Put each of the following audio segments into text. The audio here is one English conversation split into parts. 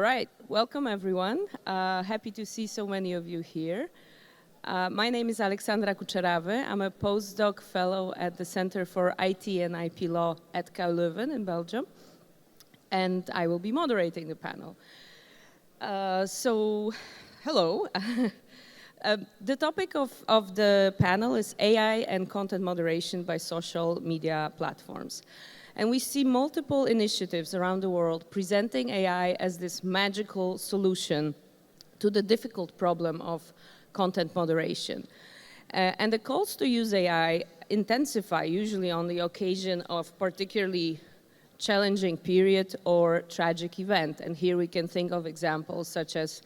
right, welcome everyone. Happy to see so many of you here. My name is Aleksandra Kuczerawy. I'm a postdoc fellow at the Center for IT and IP Law at KU Leuven in Belgium, and I will be moderating the panel. Hello. The topic of the panel is AI and content moderation by social media platforms. And we see multiple initiatives around the world presenting AI as this magical solution to the difficult problem of content moderation. And the calls to use AI intensify usually on the occasion of particularly challenging period or tragic event. And here we can think of examples such as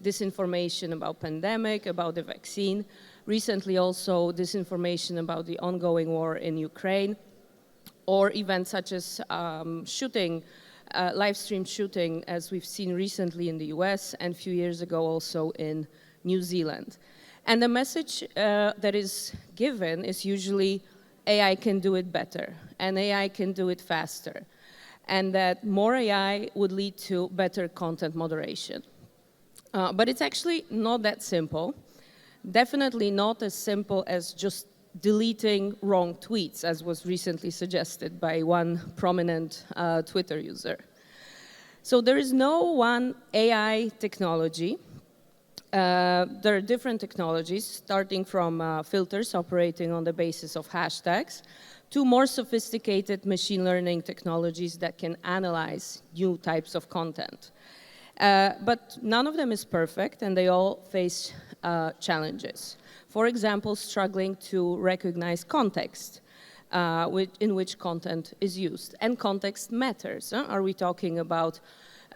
disinformation about pandemic, about the vaccine, recently also disinformation about the ongoing war in Ukraine, or events such as live stream shooting, as we've seen recently in the US and a few years ago also in New Zealand. And the message that is given is usually AI can do it better, and AI can do it faster, and that more AI would lead to better content moderation. But it's actually not that simple. Definitely not as simple as just deleting wrong tweets, as was recently suggested by one prominent Twitter user. So there is no one AI technology. There are different technologies, starting from filters operating on the basis of hashtags, to more sophisticated machine learning technologies that can analyze new types of content. But none of them is perfect, and they all face challenges. For example, struggling to recognize context in which content is used. And context matters. Are we talking about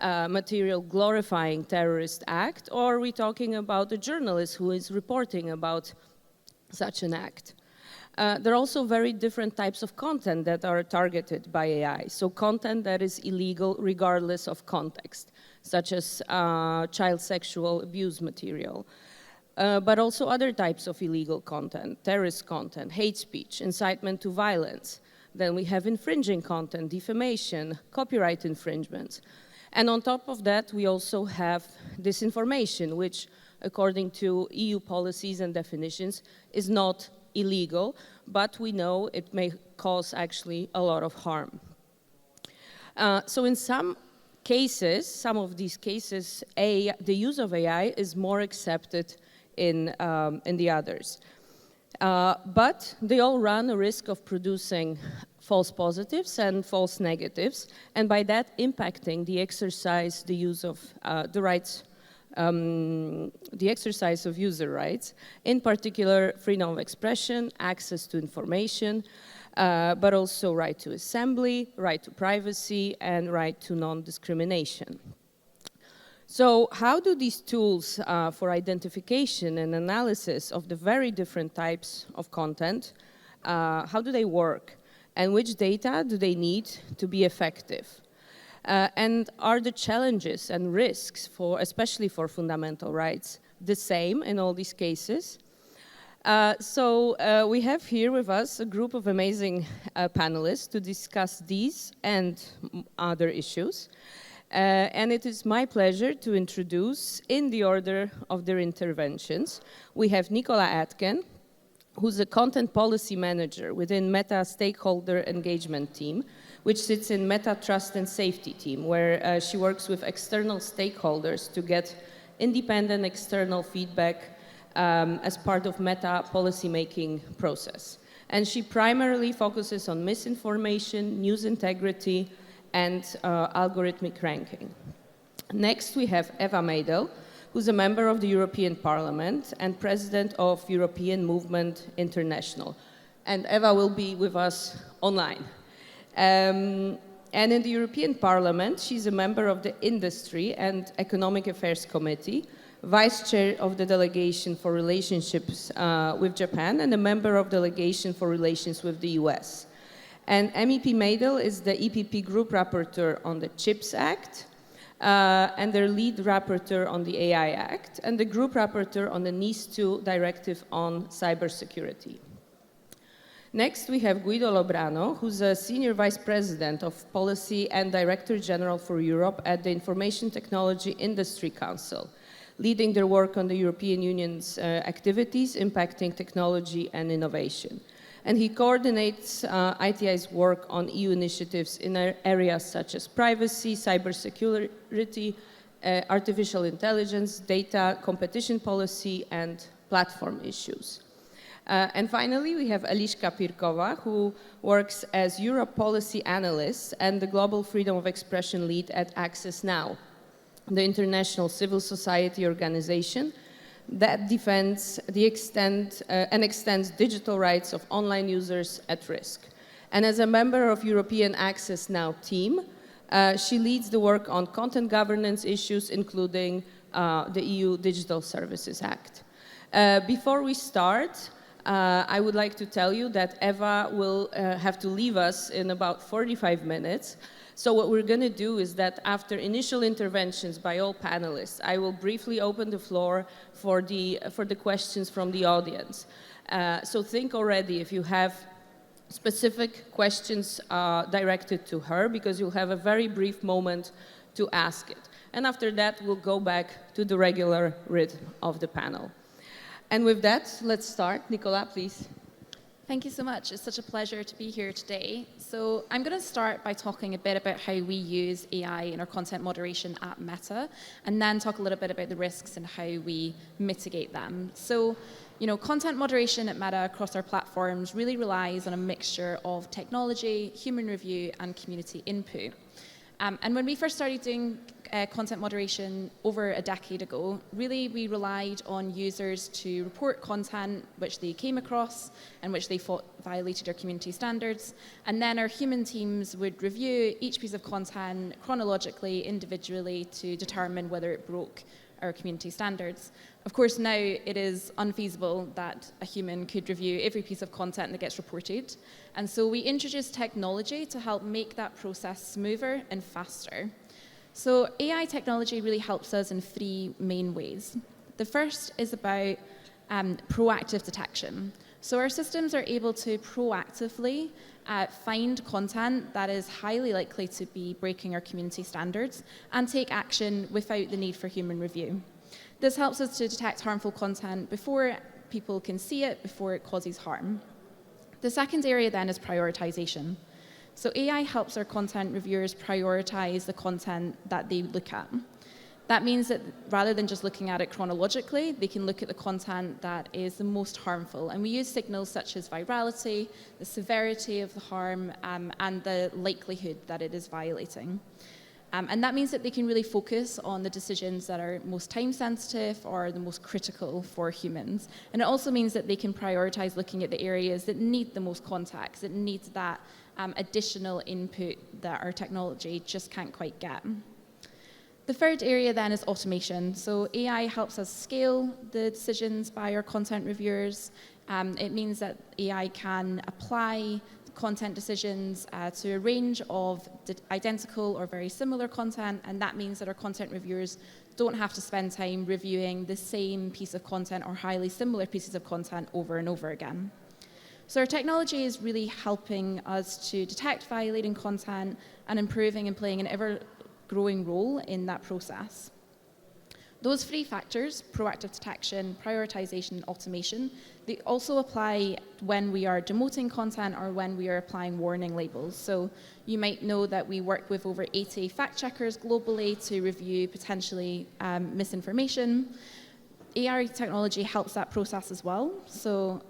material glorifying terrorist act, or are we talking about a journalist who is reporting about such an act? There are also very different types of content that are targeted by AI. So content that is illegal regardless of context, such as child sexual abuse material. But also other types of illegal content, terrorist content, hate speech, incitement to violence. Then we have infringing content, defamation, copyright infringements. And on top of that, we also have disinformation, which, according to EU policies and definitions, is not illegal, but we know it may cause actually a lot of harm. So in some of these cases, the use of AI is more accepted in the others. But they all run a risk of producing false positives and false negatives, and by that impacting the exercise, the use of the rights, the exercise of user rights, in particular freedom of expression, access to information, but also right to assembly, right to privacy, and right to non-discrimination. So how do these tools for identification and analysis of the very different types of content, how do they work? And which data do they need to be effective? And are the challenges and risks, especially for fundamental rights, the same in all these cases? We have here with us a group of amazing panelists to discuss these and other issues. And it is my pleasure to introduce, in the order of their interventions, we have Nicola Aitken, who's a content policy manager within Meta Stakeholder Engagement Team, which sits in Meta Trust and Safety Team, where she works with external stakeholders to get independent external feedback as part of Meta policymaking process. And she primarily focuses on misinformation, news integrity, and algorithmic ranking. Next, we have Eva Maydell, who's a member of the European Parliament and president of European Movement International. And Eva will be with us online. And in the European Parliament, she's a member of the Industry and Economic Affairs Committee, vice chair of the Delegation for Relationships with Japan, and a member of the Delegation for Relations with the US. And MEP Maydell is the EPP Group Rapporteur on the CHIPS Act, and their lead rapporteur on the AI Act, and the Group Rapporteur on the NIS2 Directive on cybersecurity. Next, we have Guido Lobrano, who's a Senior Vice President of Policy and Director General for Europe at the Information Technology Industry Council, leading their work on the European Union's activities impacting technology and innovation. And he coordinates ITI's work on EU initiatives in areas such as privacy, cybersecurity, artificial intelligence, data, competition policy, and platform issues. And finally, we have Eliska Pirkova, who works as Europe Policy Analyst and the Global Freedom of Expression Lead at Access Now, the international civil society organization that defends and extends digital rights of online users at risk. And as a member of European Access Now team, she leads the work on content governance issues, including the EU Digital Services Act. Before we start, I would like to tell you that Eva will have to leave us in about 45 minutes. So what we're going to do is that after initial interventions by all panelists, I will briefly open the floor for the questions from the audience. So think already if you have specific questions directed to her, because you'll have a very brief moment to ask it. And after that, we'll go back to the regular rhythm of the panel. And with that, let's start. Nicola, please. Thank you so much. It's such a pleasure to be here today. So I'm going to start by talking a bit about how we use AI in our content moderation at Meta, and then talk a little bit about the risks and how we mitigate them. So, content moderation at Meta across our platforms really relies on a mixture of technology, human review, and community input. And when we first started doing content moderation over a decade ago, really we relied on users to report content which they came across and which they thought violated our community standards. And then our human teams would review each piece of content chronologically, individually, to determine whether it broke our community standards. Of course, now it is unfeasible that a human could review every piece of content that gets reported. And so we introduced technology to help make that process smoother and faster. So AI technology really helps us in three main ways. The first is about proactive detection. So our systems are able to proactively find content that is highly likely to be breaking our community standards and take action without the need for human review. This helps us to detect harmful content before people can see it, before it causes harm. The second area then is prioritization. So AI helps our content reviewers prioritize the content that they look at. That means that rather than just looking at it chronologically, they can look at the content that is the most harmful. And we use signals such as virality, the severity of the harm, and the likelihood that it is violating. And that means that they can really focus on the decisions that are most time sensitive or the most critical for humans. And it also means that they can prioritize looking at the areas that need the most context, that need that additional input that our technology just can't quite get. The third area then is automation. So AI helps us scale the decisions by our content reviewers. It means that AI can apply content decisions to a range of identical or very similar content, and that means that our content reviewers don't have to spend time reviewing the same piece of content or highly similar pieces of content over and over again. So our technology is really helping us to detect violating content and improving and playing an ever-growing role in that process. Those three factors, proactive detection, prioritization, and automation, they also apply when we are demoting content or when we are applying warning labels. So you might know that we work with over 80 fact checkers globally to review potentially misinformation. AI technology helps that process as well. So,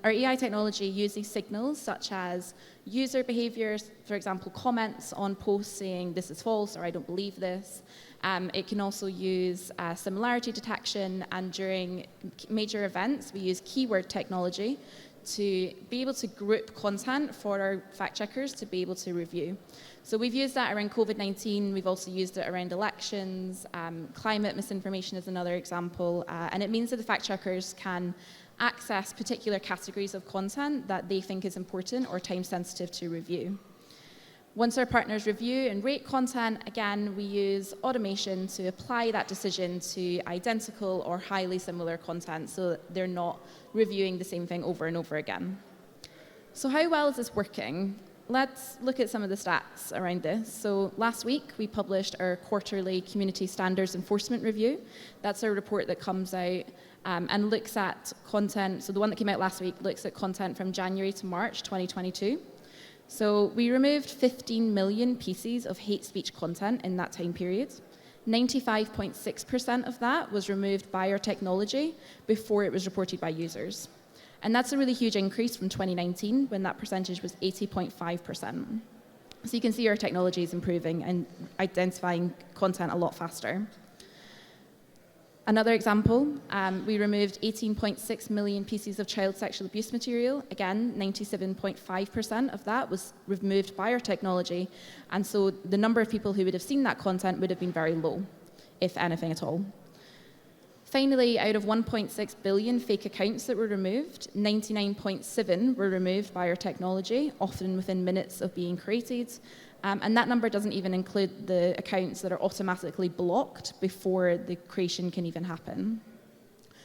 our AI technology uses signals such as user behaviors, for example, comments on posts saying this is false or I don't believe this. It can also use similarity detection, and during major events, we use keyword technology to be able to group content for our fact checkers to be able to review. So we've used that around COVID-19. We've also used it around elections. Climate misinformation is another example. And it means that the fact checkers can access particular categories of content that they think is important or time sensitive to review. Once our partners review and rate content, again, we use automation to apply that decision to identical or highly similar content so that they're not reviewing the same thing over and over again. So how well is this working? Let's look at some of the stats around this. So last week, we published our quarterly Community Standards Enforcement Review. That's a report that comes out and looks at content. So the one that came out last week looks at content from January to March 2022. So we removed 15 million pieces of hate speech content in that time period. 95.6% of that was removed by our technology before it was reported by users. And that's a really huge increase from 2019, when that percentage was 80.5%. So you can see our technology is improving and identifying content a lot faster. Another example, we removed 18.6 million pieces of child sexual abuse material. Again, 97.5% of that was removed by our technology. And so the number of people who would have seen that content would have been very low, if anything at all. Finally, out of 1.6 billion fake accounts that were removed, 99.7 were removed by our technology, often within minutes of being created. And that number doesn't even include the accounts that are automatically blocked before the creation can even happen.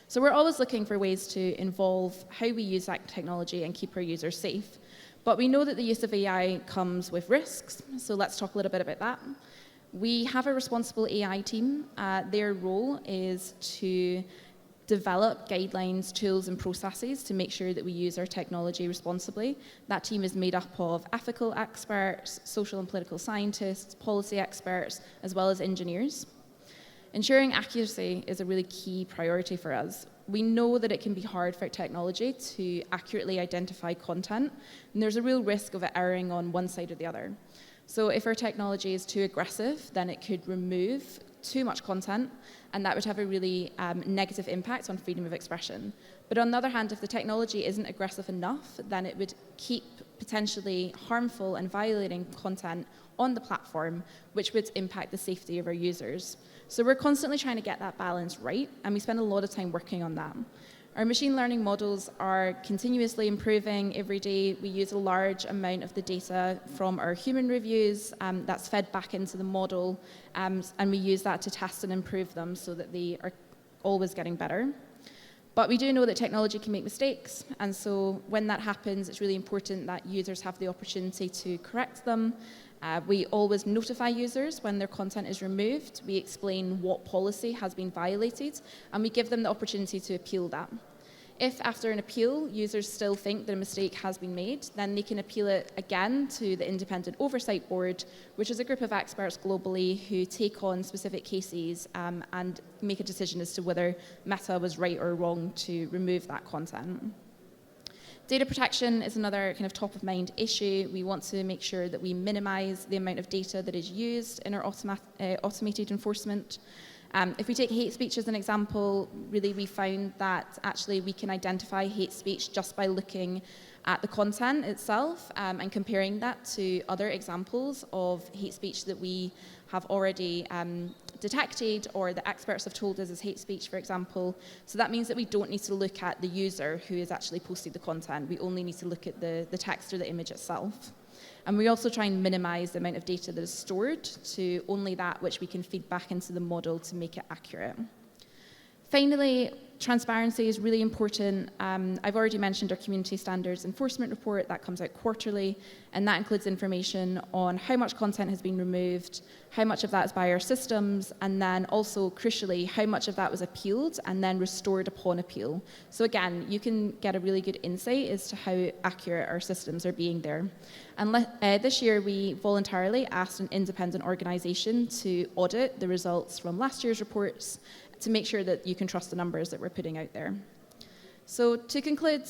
So we're always looking for ways to involve how we use that technology and keep our users safe. But we know that the use of AI comes with risks, so let's talk a little bit about that. We have a responsible AI team. Their role is to develop guidelines, tools, and processes to make sure that we use our technology responsibly. That team is made up of ethical experts, social and political scientists, policy experts, as well as engineers. Ensuring accuracy is a really key priority for us. We know that it can be hard for technology to accurately identify content, and there's a real risk of it erring on one side or the other. So if our technology is too aggressive, then it could remove too much content, and that would have a really negative impact on freedom of expression. But on the other hand, if the technology isn't aggressive enough, then it would keep potentially harmful and violating content on the platform, which would impact the safety of our users. So we're constantly trying to get that balance right, and we spend a lot of time working on that. Our machine learning models are continuously improving every day. We use a large amount of the data from our human reviews that's fed back into the model, and we use that to test and improve them so that they are always getting better. But we do know that technology can make mistakes, and so when that happens, it's really important that users have the opportunity to correct them. We always notify users when their content is removed. We explain what policy has been violated, and we give them the opportunity to appeal that. If after an appeal, users still think that a mistake has been made, then they can appeal it again to the Independent Oversight Board, which is a group of experts globally who take on specific cases and make a decision as to whether Meta was right or wrong to remove that content. Data protection is another kind of top of mind issue. We want to make sure that we minimize the amount of data that is used in our automated enforcement. If we take hate speech as an example, really we found that actually we can identify hate speech just by looking at the content itself and comparing that to other examples of hate speech that we have already detected or the experts have told us is hate speech, for example. So that means that we don't need to look at the user who has actually posted the content. We only need to look at the text or the image itself. And we also try and minimize the amount of data that is stored to only that which we can feed back into the model to make it accurate. Finally, transparency is really important. I've already mentioned our Community Standards Enforcement Report. That comes out quarterly, and that includes information on how much content has been removed, how much of that is by our systems, and then also, crucially, how much of that was appealed and then restored upon appeal. So again, you can get a really good insight as to how accurate our systems are being there. And this year, we voluntarily asked an independent organisation to audit the results from last year's reports to make sure that you can trust the numbers that we're putting out there. So to conclude,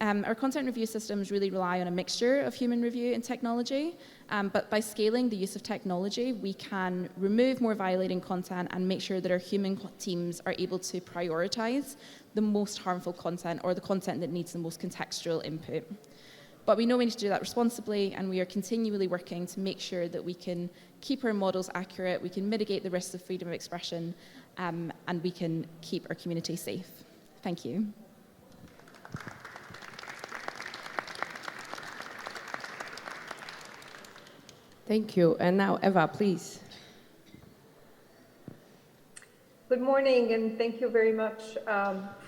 our content review systems really rely on a mixture of human review and technology, but by scaling the use of technology, we can remove more violating content and make sure that our human teams are able to prioritize the most harmful content or the content that needs the most contextual input. But we know we need to do that responsibly, and we are continually working to make sure that we can keep our models accurate, we can mitigate the risks of freedom of expression, and we can keep our community safe. Thank you. Thank you. And now, Eva, please. Good morning, and thank you very much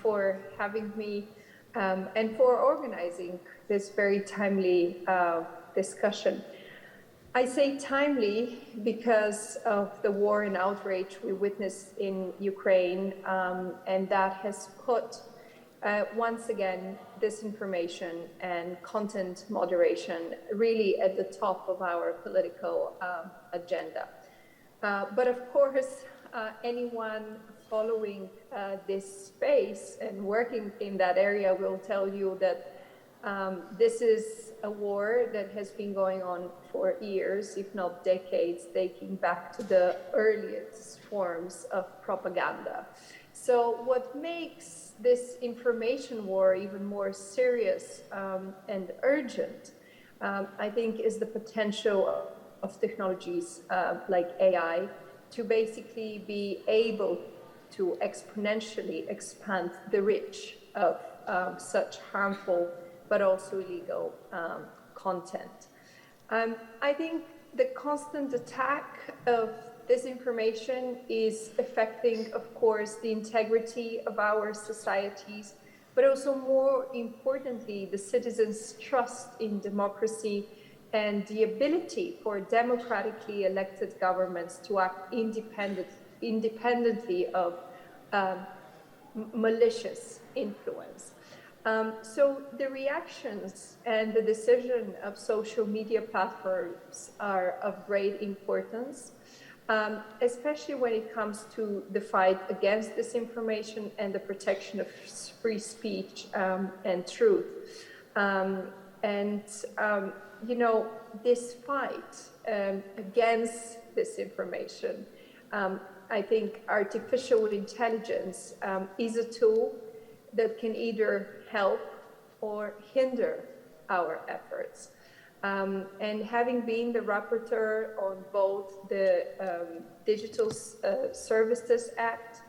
for having me and for organizing this very timely discussion. I say timely because of the war and outrage we witnessed in Ukraine, and that has put, once again, disinformation and content moderation really at the top of our political agenda. But of course, anyone following this space and working in that area will tell you that this is a war that has been going on for years, if not decades, dating back to the earliest forms of propaganda. So what makes this information war even more serious and urgent, I think, is the potential of technologies like AI to basically be able to exponentially expand the reach of such harmful but also illegal content. I think the constant attack of disinformation is affecting, of course, the integrity of our societies, but also more importantly, the citizens' trust in democracy and the ability for democratically elected governments to act independently of malicious influence. So the reactions and the decision of social media platforms are of great importance, especially when it comes to the fight against disinformation and the protection of free speech and truth. You know, this fight against disinformation, I think artificial intelligence is a tool that can either help or hinder our efforts. And having been the rapporteur on both the Digital Services Act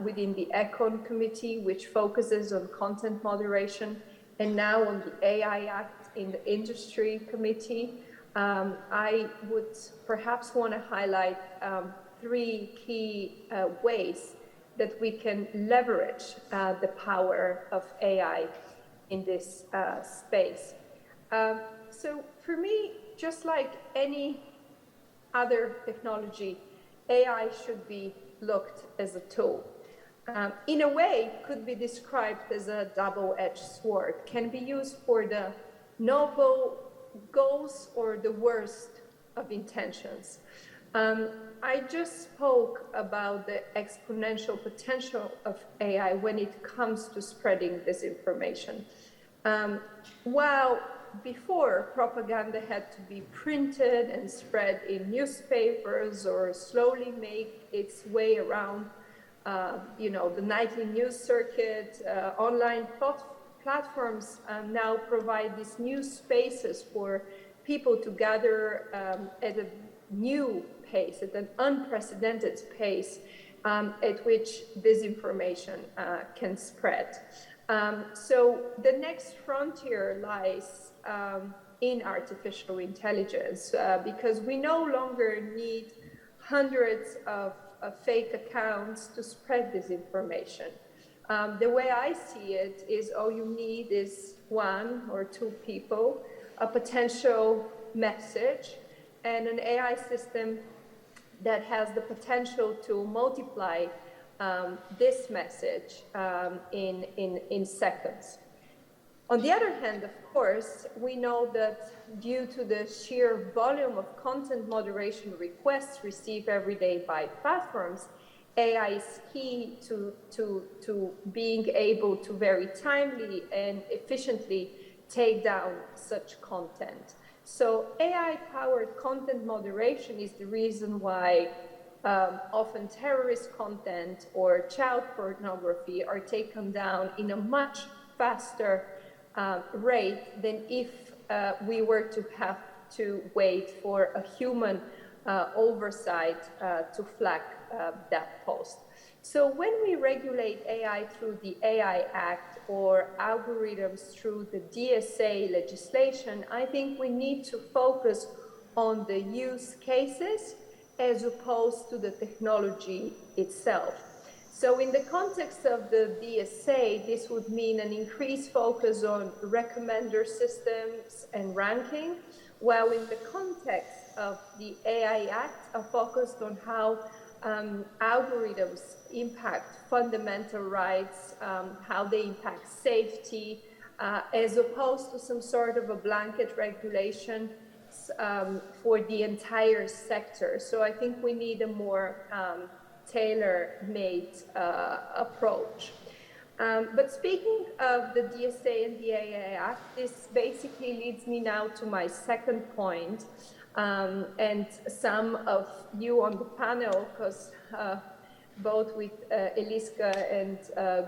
within the Econ Committee, which focuses on content moderation, and now on the AI Act in the Industry Committee, I would perhaps want to highlight three key ways that we can leverage the power of AI in this space. So for me, just like any other technology, AI should be looked as a tool. In a way, could be described as a double-edged sword, can be used for the noble goals or the worst of intentions. I just spoke about the exponential potential of AI when it comes to spreading disinformation. While before, propaganda had to be printed and spread in newspapers or slowly make its way around, you know, the nightly news circuit, online platforms now provide these new spaces for people to gather at a new pace, at an unprecedented pace, at which disinformation can spread. So the next frontier lies in artificial intelligence, because we no longer need hundreds of fake accounts to spread disinformation. The way I see it is all you need is one or two people, a potential message, and an AI system that has the potential to multiply this message in seconds. On the other hand, of course, we know that due to the sheer volume of content moderation requests received every day by platforms, AI is key to being able to very timely and efficiently take down such content. So AI-powered content moderation is the reason why often terrorist content or child pornography are taken down in a much faster rate than if we were to have to wait for a human oversight to flag that post. So when we regulate AI through the AI Act or algorithms through the DSA legislation, I think we need to focus on the use cases as opposed to the technology itself. So in the context of the DSA, this would mean an increased focus on recommender systems and ranking, while in the context of the AI Act, a focus on how algorithms impact fundamental rights, how they impact safety, as opposed to some sort of a blanket regulation for the entire sector. So I think we need a more tailor-made approach. But speaking of the DSA and the AI Act, this basically leads me now to my second point. And some of you on the panel, because both with Eliska and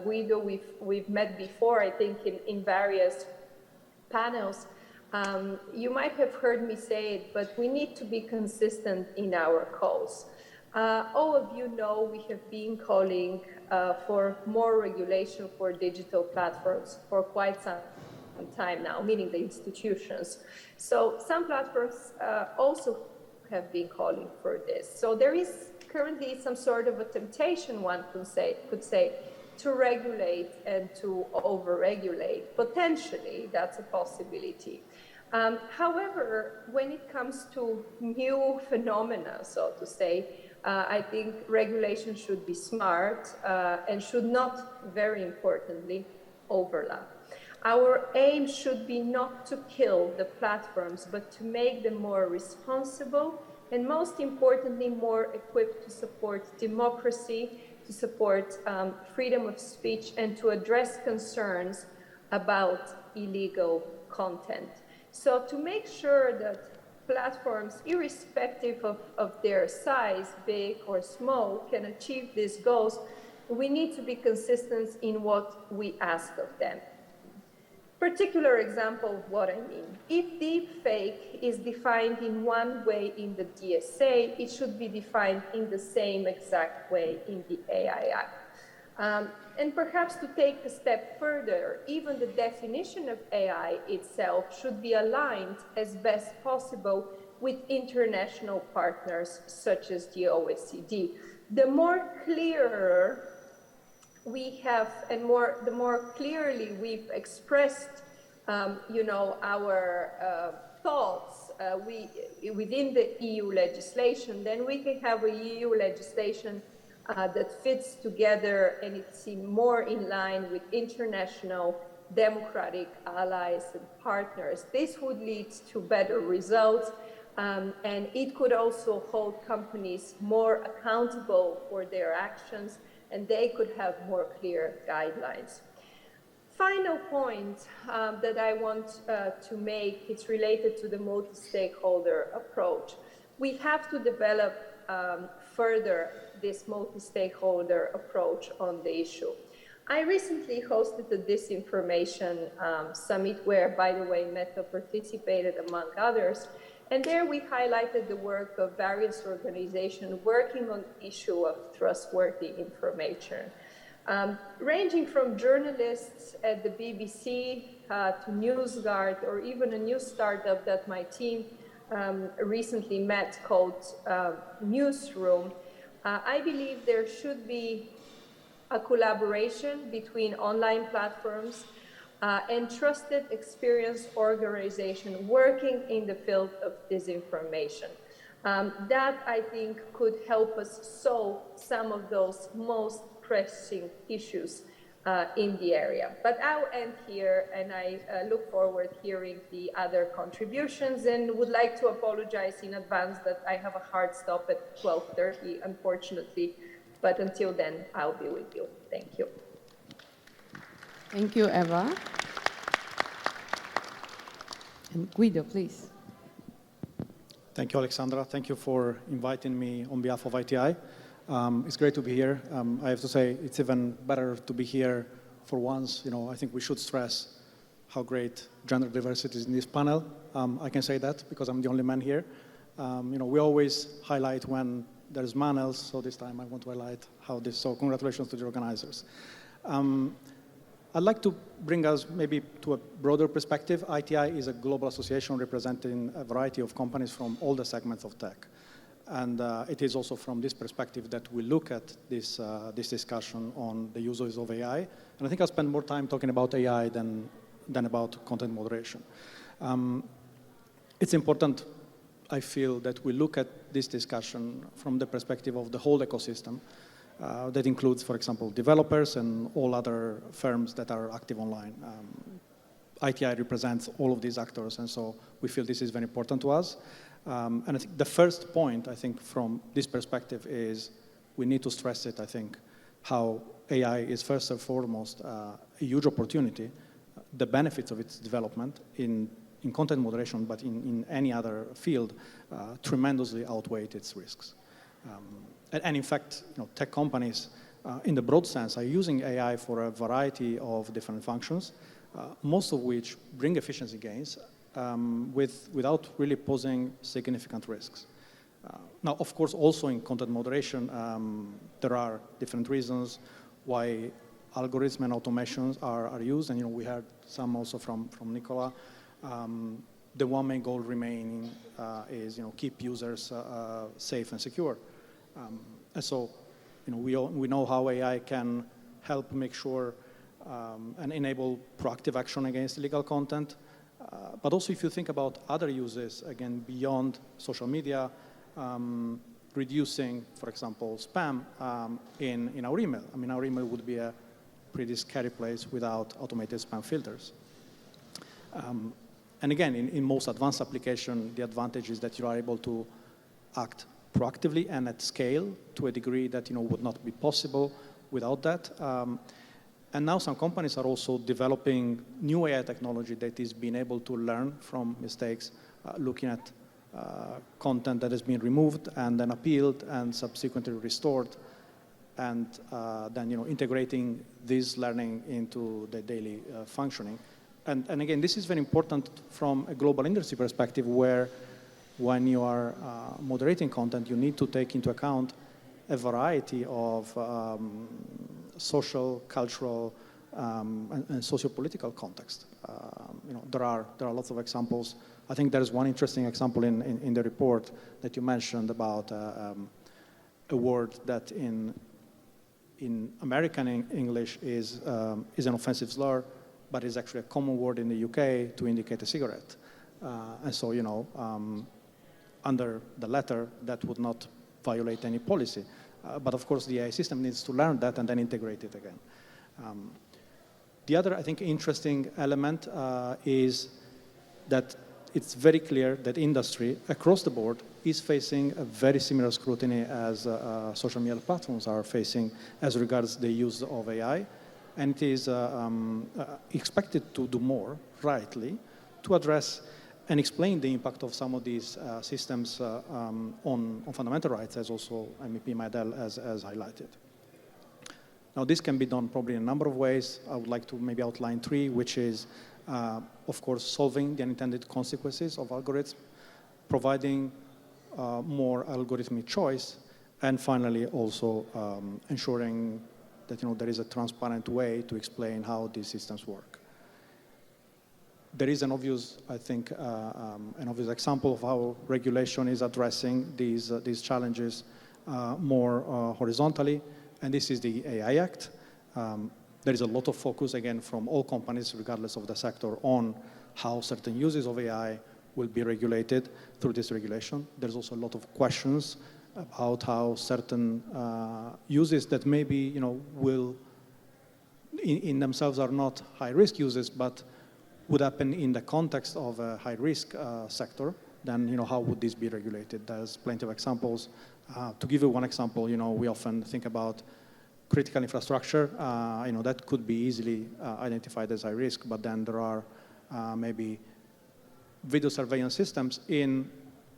Guido, we've met before, I think, in various panels. You might have heard me say it, but we need to be consistent in our calls. All of you know we have been calling for more regulation for digital platforms for quite some time now, meaning the institutions. So some platforms also have been calling for this. So there is currently some sort of a temptation, one could say, to regulate and to over-regulate. Potentially, that's a possibility. However, when it comes to new phenomena, so to say, I think regulation should be smart and should not, very importantly, overlap. Our aim should be not to kill the platforms, but to make them more responsible and, most importantly, more equipped to support democracy, to support freedom of speech, and to address concerns about illegal content. So to make sure that platforms, irrespective of their size, big or small, can achieve these goals, we need to be consistent in what we ask of them. Particular example of what I mean. If deepfake is defined in one way in the DSA, it should be defined in the same exact way in the AI Act. And perhaps to take a step further, even the definition of AI itself should be aligned as best possible with international partners such as the OECD. The more clearer we have, and the more clearly we've expressed, our thoughts within the EU legislation, then we can have a EU legislation that fits together and it's more in line with international democratic allies and partners. This would lead to better results, and it could also hold companies more accountable for their actions, and they could have more clear guidelines. Final point that I want to make, it's related to the multi-stakeholder approach. We have to develop further this multi-stakeholder approach on the issue. I recently hosted the Disinformation Summit where, by the way, Meta participated among others. And there we highlighted the work of various organizations working on the issue of trustworthy information, ranging from journalists at the BBC to NewsGuard, or even a new startup that my team recently met called Newsroom. I believe there should be a collaboration between online platforms and trusted, experienced organizations working in the field of disinformation. That, I think, could help us solve some of those most pressing issues in the area. But I'll end here, and I look forward to hearing the other contributions, and would like to apologize in advance that I have a hard stop at 12:30, unfortunately. But until then, I'll be with you. Thank you. Thank you, Eva. And Guido, please. Thank you, Aleksandra. Thank you for inviting me on behalf of ITI. It's great to be here. I have to say, it's even better to be here for once. I think we should stress how great gender diversity is in this panel. I can say that because I'm the only man here. We always highlight when there's males, so this time I want to highlight how this. So congratulations to the organizers. I'd like to bring us maybe to a broader perspective. ITI is a global association representing a variety of companies from all the segments of tech. And it is also from this perspective that we look at this discussion on the uses of AI. And I think I'll spend more time talking about AI than about content moderation. It's important, I feel, that we look at this discussion from the perspective of the whole ecosystem. That includes, for example, developers and all other firms that are active online. ITI represents all of these actors, and so we feel this is very important to us. And I think the first point, I think, from this perspective is we need to stress it, I think, how AI is first and foremost a huge opportunity. The benefits of its development in content moderation, but in any other field, tremendously outweigh its risks. And in fact, tech companies, in the broad sense, are using AI for a variety of different functions, most of which bring efficiency gains without really posing significant risks. Now, of course, also in content moderation, there are different reasons why algorithms and automations are used, and we heard some also from Nicola. The one main goal remaining is keep users safe and secure. And so, we know how AI can help make sure and enable proactive action against illegal content. But also, if you think about other uses, again, beyond social media, reducing, for example, spam in our email. I mean, our email would be a pretty scary place without automated spam filters. And again, in most advanced applications, the advantage is that you are able to act proactively and at scale to a degree that would not be possible without that. And now some companies are also developing new AI technology that is being able to learn from mistakes, looking at content that has been removed and then appealed and subsequently restored, and then integrating this learning into the daily functioning. And again, this is very important from a global industry perspective, where when you are moderating content, you need to take into account a variety of social, cultural, and socio-political context. There are lots of examples. I think there is one interesting example in the report that you mentioned about a word that in American English is an offensive slur, but is actually a common word in the UK to indicate a cigarette. And so, under the letter, that would not violate any policy. But of course, the AI system needs to learn that and then integrate it again. The other, I think, interesting element is that it's very clear that industry across the board is facing a very similar scrutiny as social media platforms are facing as regards the use of AI. And it is expected to do more, rightly, to address and explain the impact of some of these systems on fundamental rights, as also MEP Maydell has highlighted. Now, this can be done probably in a number of ways. I would like to maybe outline three, which is, of course, solving the unintended consequences of algorithms, providing more algorithmic choice, and finally also ensuring that there is a transparent way to explain how these systems work. There is an obvious, I think, an obvious example of how regulation is addressing these challenges more horizontally, and this is the AI Act. There is a lot of focus, again, from all companies, regardless of the sector, on how certain uses of AI will be regulated through this regulation. There's also a lot of questions about how certain uses that maybe will in themselves are not high-risk uses, but would happen in the context of a high-risk sector, then how would this be regulated? There's plenty of examples. To give you one example, we often think about critical infrastructure. That could be easily identified as high risk, but then there are maybe video surveillance systems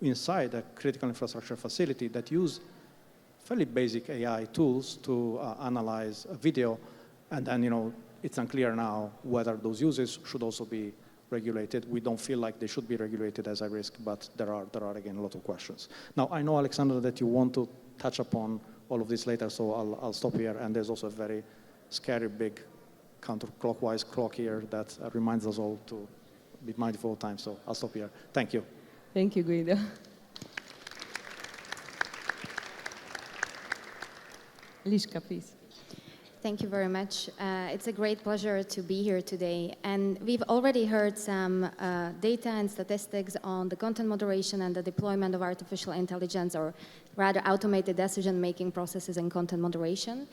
inside a critical infrastructure facility that use fairly basic AI tools to analyze a video, and then it's unclear now whether those uses should also be regulated. We don't feel like they should be regulated as high risk, but there are again a lot of questions. Now, I know, Aleksandra, that you want to touch upon all of this later, so I'll stop here. And there's also a very scary big counterclockwise clock here that reminds us all to be mindful of time. So I'll stop here. Thank you. Thank you, Guido. Eliska, please. Thank you very much. It's a great pleasure to be here today. And we've already heard some data and statistics on the content moderation and the deployment of artificial intelligence, or rather automated decision-making processes in content moderation.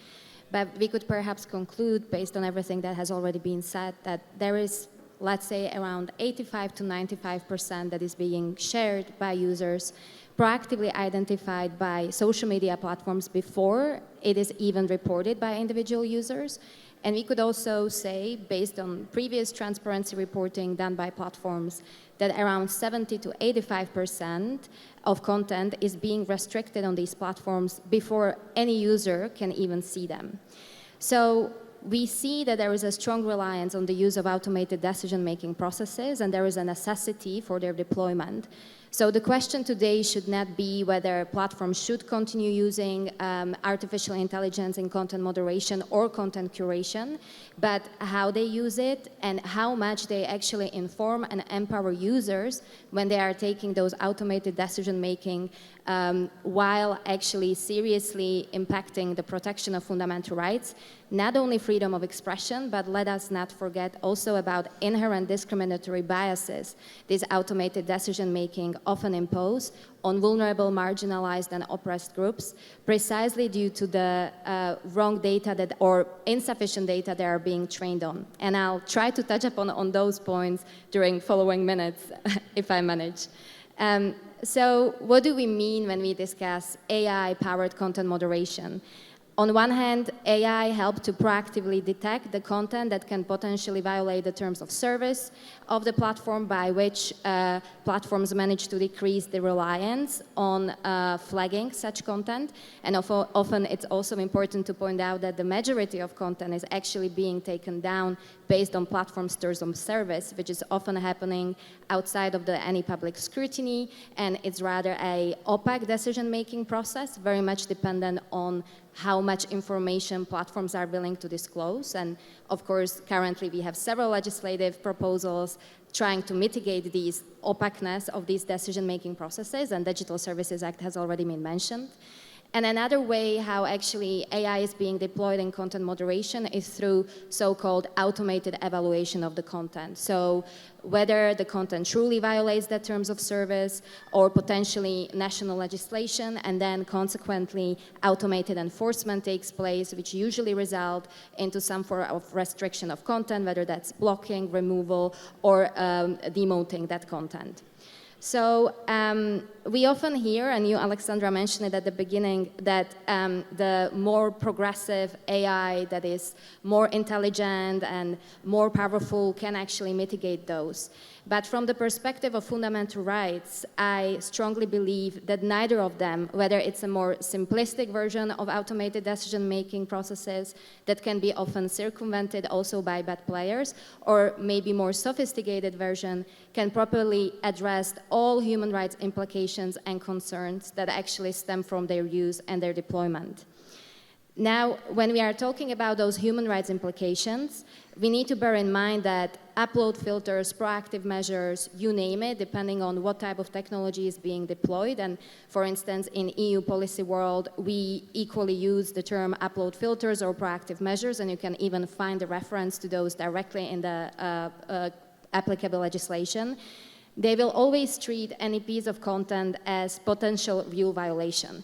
But we could perhaps conclude, based on everything that has already been said, that there is, let's say, around 85 to 95% that is being shared by users, proactively identified by social media platforms before it is even reported by individual users. And we could also say, based on previous transparency reporting done by platforms, that around 70 to 85% of content is being restricted on these platforms before any user can even see them. So we see that there is a strong reliance on the use of automated decision-making processes, and there is a necessity for their deployment. So the question today should not be whether platforms should continue using artificial intelligence in content moderation or content curation, but how they use it and how much they actually inform and empower users when they are taking those automated decision-making while actually seriously impacting the protection of fundamental rights, not only freedom of expression, but let us not forget also about inherent discriminatory biases these automated decision-making often impose on vulnerable, marginalized, and oppressed groups, precisely due to the wrong data or insufficient data they are being trained on. And I'll try to touch upon on those points during following minutes, if I manage. So what do we mean when we discuss AI-powered content moderation? On one hand, AI helps to proactively detect the content that can potentially violate the terms of service of the platform, by which platforms manage to decrease the reliance on flagging such content. And often it's also important to point out that the majority of content is actually being taken down based on platforms' terms of service, which is often happening outside of any public scrutiny, and it's rather a opaque decision-making process, very much dependent on how much information platforms are willing to disclose. And of course, currently we have several legislative proposals trying to mitigate these opaqueness of these decision-making processes, and Digital Services Act has already been mentioned. And another way how actually AI is being deployed in content moderation is through so-called automated evaluation of the content. So whether the content truly violates the terms of service or potentially national legislation, and then consequently automated enforcement takes place, which usually result into some form of restriction of content, whether that's blocking, removal, or demoting that content. So we often hear, and you, Aleksandra, mentioned it at the beginning, that the more progressive AI that is more intelligent and more powerful can actually mitigate those. But from the perspective of fundamental rights, I strongly believe that neither of them, whether it's a more simplistic version of automated decision-making processes that can be often circumvented also by bad players, or maybe more sophisticated version, can properly address all human rights implications and concerns that actually stem from their use and their deployment. Now, when we are talking about those human rights implications, we need to bear in mind that upload filters, proactive measures, you name it, depending on what type of technology is being deployed. And for instance, in EU policy world, we equally use the term upload filters or proactive measures, and you can even find a reference to those directly in the applicable legislation. They will always treat any piece of content as potential rule violation.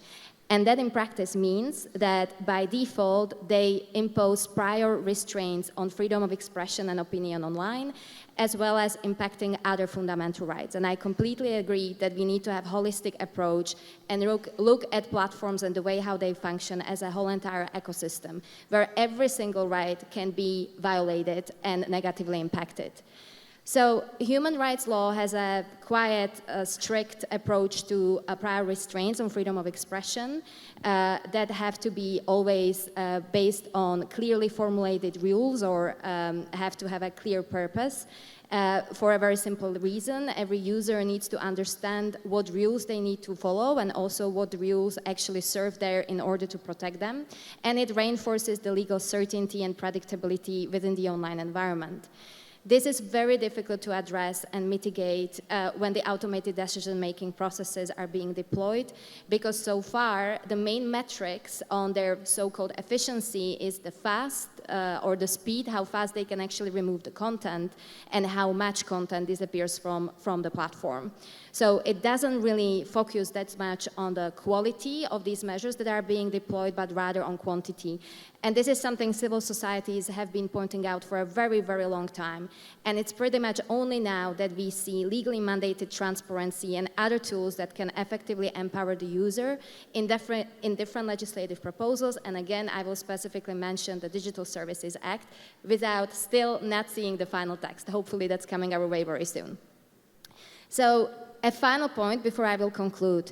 And that in practice means that by default, they impose prior restraints on freedom of expression and opinion online, as well as impacting other fundamental rights. And I completely agree that we need to have a holistic approach and look at platforms and the way how they function as a whole entire ecosystem, where every single right can be violated and negatively impacted. So human rights law has a quite strict approach to prior restraints on freedom of expression that have to be always based on clearly formulated rules or have to have a clear purpose. For a very simple reason, every user needs to understand what rules they need to follow and also what rules actually serve there in order to protect them. And it reinforces the legal certainty and predictability within the online environment. This is very difficult to address and mitigate when the automated decision-making processes are being deployed, because so far the main metrics on their so-called efficiency is the fast or the speed, how fast they can actually remove the content, and how much content disappears from the platform. So it doesn't really focus that much on the quality of these measures that are being deployed, but rather on quantity. And this is something civil societies have been pointing out for a very, very long time. And it's pretty much only now that we see legally mandated transparency and other tools that can effectively empower the user in different legislative proposals. And again, I will specifically mention the Digital Services Act without still not seeing the final text. Hopefully that's coming our way very soon. So a final point before I will conclude.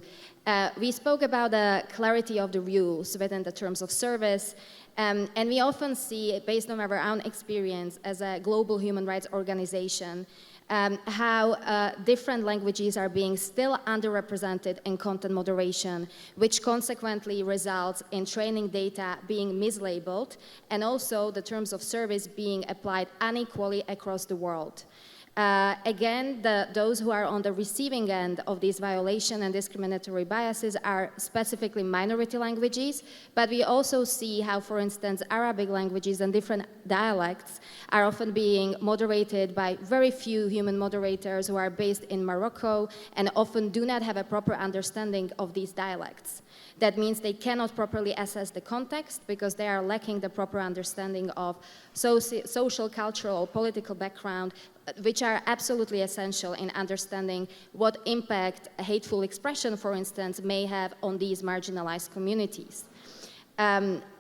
We spoke about the clarity of the rules within the terms of service, and we often see, based on our own experience as a global human rights organization, how different languages are being still underrepresented in content moderation, which consequently results in training data being mislabeled and also the terms of service being applied unequally across the world. Again, those who are on the receiving end of these violation and discriminatory biases are specifically minority languages, but we also see how, for instance, Arabic languages and different dialects are often being moderated by very few human moderators who are based in Morocco and often do not have a proper understanding of these dialects. That means they cannot properly assess the context because they are lacking the proper understanding of social, cultural, political background, which are absolutely essential in understanding what impact hateful expression, for instance, may have on these marginalized communities.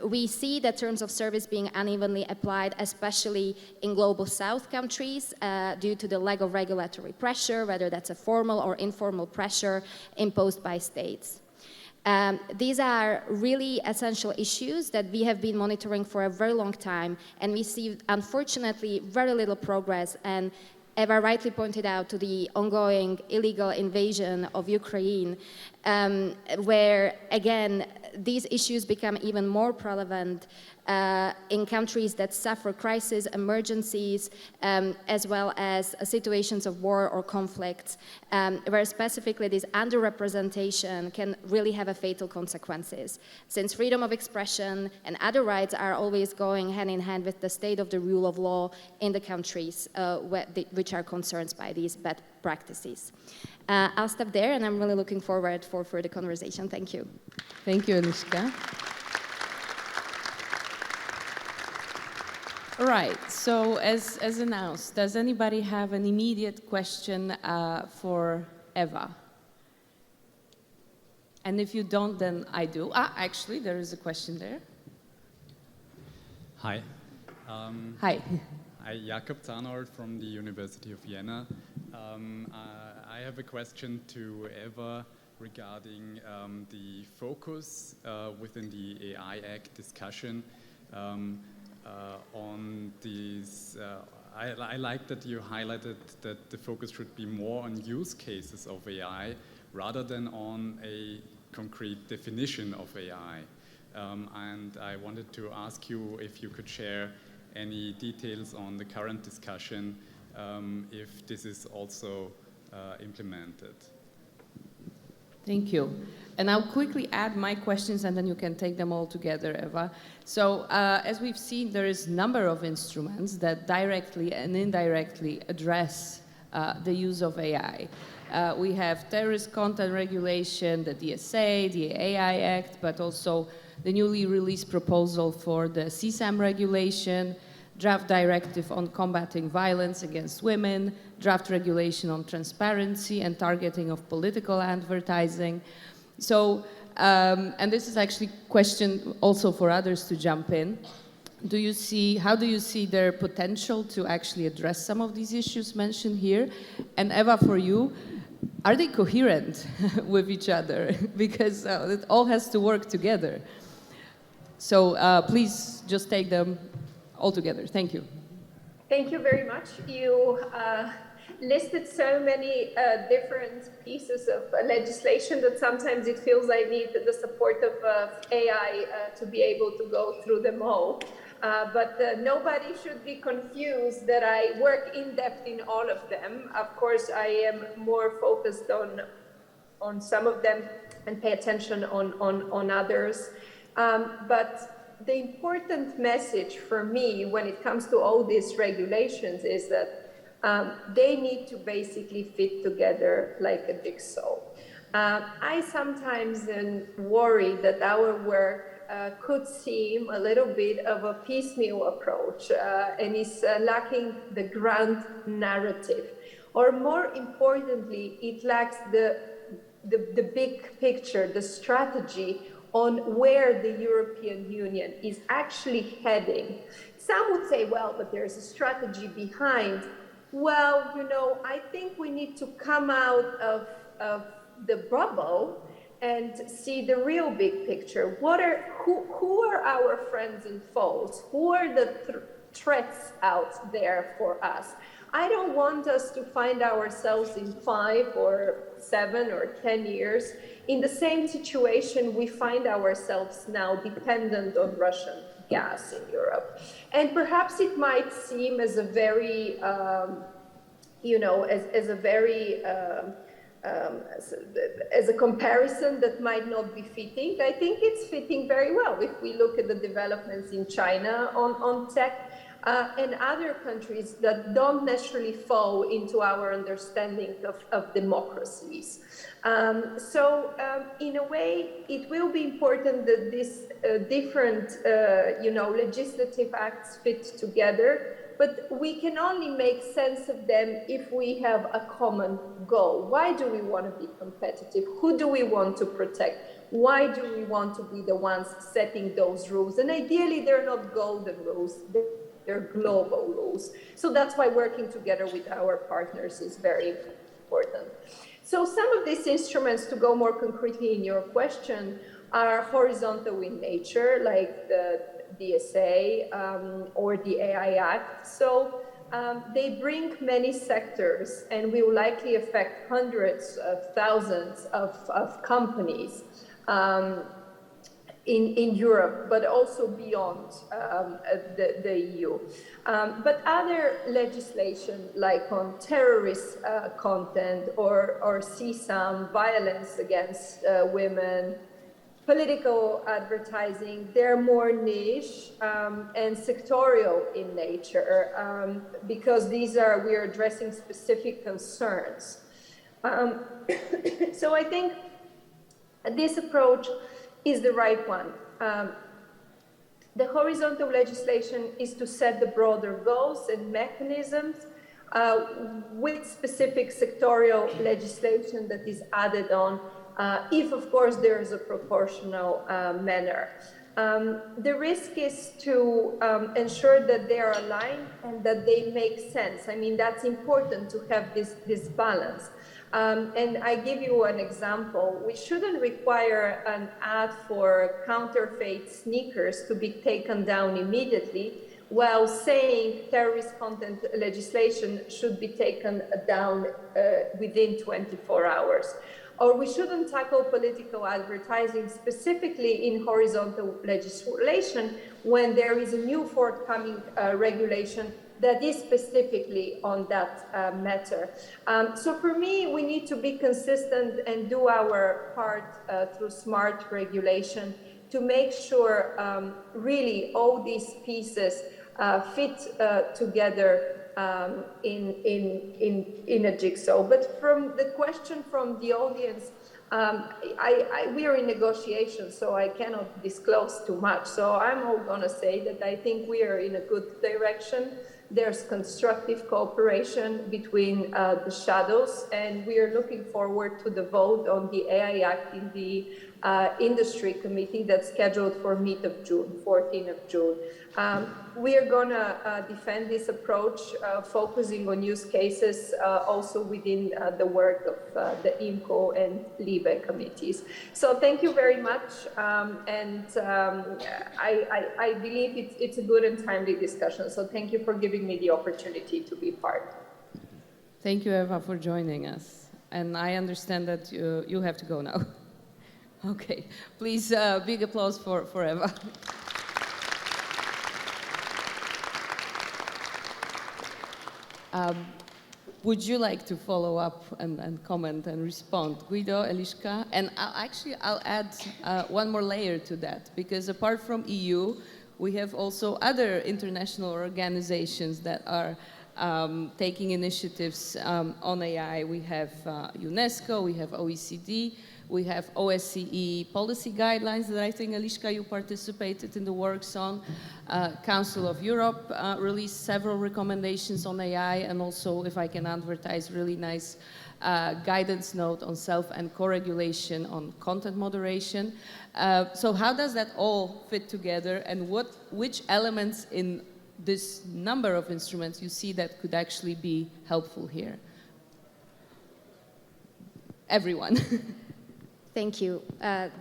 We see the terms of service being unevenly applied, especially in global south countries, due to the lack of regulatory pressure, whether that's a formal or informal pressure imposed by states. These are really essential issues that we have been monitoring for a very long time, and we see, unfortunately, very little progress. And Eva rightly pointed out to the ongoing illegal invasion of Ukraine, where, again, these issues become even more prevalent in countries that suffer crises, emergencies, as well as situations of war or conflicts, where specifically this underrepresentation can really have a fatal consequences. Since freedom of expression and other rights are always going hand in hand with the state of the rule of law in the countries which are concerned by these bad practices. I'll stop there, and I'm really looking forward for further conversation. Thank you. Thank you, Eliska. All right, so as announced, does anybody have an immediate question for Eva? And if you don't, then I do. Actually, there is a question there. Hi. Hi. I'm Jakob Zahnhold from the University of Vienna. I have a question to Eva regarding the focus within the AI Act discussion on these. I like that you highlighted that the focus should be more on use cases of AI rather than on a concrete definition of AI. And I wanted to ask you if you could share any details on the current discussion, if this is also implemented. Thank you. And I'll quickly add my questions, and then you can take them all together, Eva. So as we've seen, there is a number of instruments that directly and indirectly address the use of AI. We have terrorist content regulation, the DSA, the AI Act, but also the newly released proposal for the CSAM regulation, draft directive on combating violence against women, draft regulation on transparency and targeting of political advertising. So, and this is actually a question also for others to jump in. how do you see their potential to actually address some of these issues mentioned here? And Eva, for you, are they coherent with each other? Because it all has to work together. So please just take them all together. Thank you. Thank you very much. You listed so many different pieces of legislation that sometimes it feels I need the support of AI to be able to go through them all. But nobody should be confused that I work in depth in all of them. Of course, I am more focused on some of them and pay attention on others. But the important message for me when it comes to all these regulations is that they need to basically fit together like a jigsaw. I sometimes worry that our work could seem a little bit of a piecemeal approach and is lacking the grand narrative. Or more importantly, it lacks the big picture, the strategy on where the European Union is actually heading. Some would say, well, but there's a strategy behind. Well, you know, I think we need to come out of the bubble and see the real big picture. Who are our friends and foes? Who are the threats out there for us? I don't want us to find ourselves in 5 or 7 or 10 years in the same situation we find ourselves now, dependent on Russian gas in Europe. And perhaps it might seem as a very, as a comparison that might not be fitting. I think it's fitting very well if we look at the developments in China on tech and other countries that don't necessarily fall into our understanding of democracies. So in a way, it will be important that these different legislative acts fit together. But we can only make sense of them if we have a common goal. Why do we want to be competitive? Who do we want to protect? Why do we want to be the ones setting those rules? And ideally, they're not golden rules, they're global rules. So that's why working together with our partners is very important. So some of these instruments, to go more concretely in your question, are horizontal in nature, like the DSA or the AI Act. So they bring many sectors and will likely affect hundreds of thousands of companies in Europe, but also beyond the EU. But other legislation, like on terrorist content or CSAM, violence against women, political advertising, they're more niche and sectorial in nature because we are addressing specific concerns. So I think this approach is the right one. The horizontal legislation is to set the broader goals and mechanisms with specific sectorial legislation that is added on if, of course, there is a proportional manner. The risk is to ensure that they are aligned and that they make sense. I mean, that's important to have this balance. And I give you an example. We shouldn't require an ad for counterfeit sneakers to be taken down immediately, while saying terrorist content legislation should be taken down within 24 hours. Or we shouldn't tackle political advertising specifically in horizontal legislation when there is a new forthcoming regulation that is specifically on that matter. So for me, we need to be consistent and do our part through smart regulation to make sure really all these pieces fit together in a jigsaw. But from the question from the audience, we are in negotiations, so I cannot disclose too much. So I'm all going to say that I think we are in a good direction. There's constructive cooperation between the shadows, and we are looking forward to the vote on the AI Act in the industry committee that's scheduled for mid of June, 14th of June. We are going to defend this approach, focusing on use cases also within the work of the IMCO and Leuven committees. So thank you very much, and I believe it's a good and timely discussion, so thank you for giving me the opportunity to be part. Thank you, Eva, for joining us. And I understand that you have to go now. Okay, please, big applause for Eva. Would you like to follow up and comment and respond? Guido, Eliska? And I'll add one more layer to that, because apart from EU, we have also other international organizations that are taking initiatives on AI. We have UNESCO, we have OECD, we have OSCE policy guidelines that I think, Eliska, you participated in the works on. Council of Europe released several recommendations on AI, and also, if I can advertise, really nice guidance note on self and co-regulation on content moderation. So how does that all fit together, and which elements in this number of instruments you see that could actually be helpful here? Everyone. Thank you.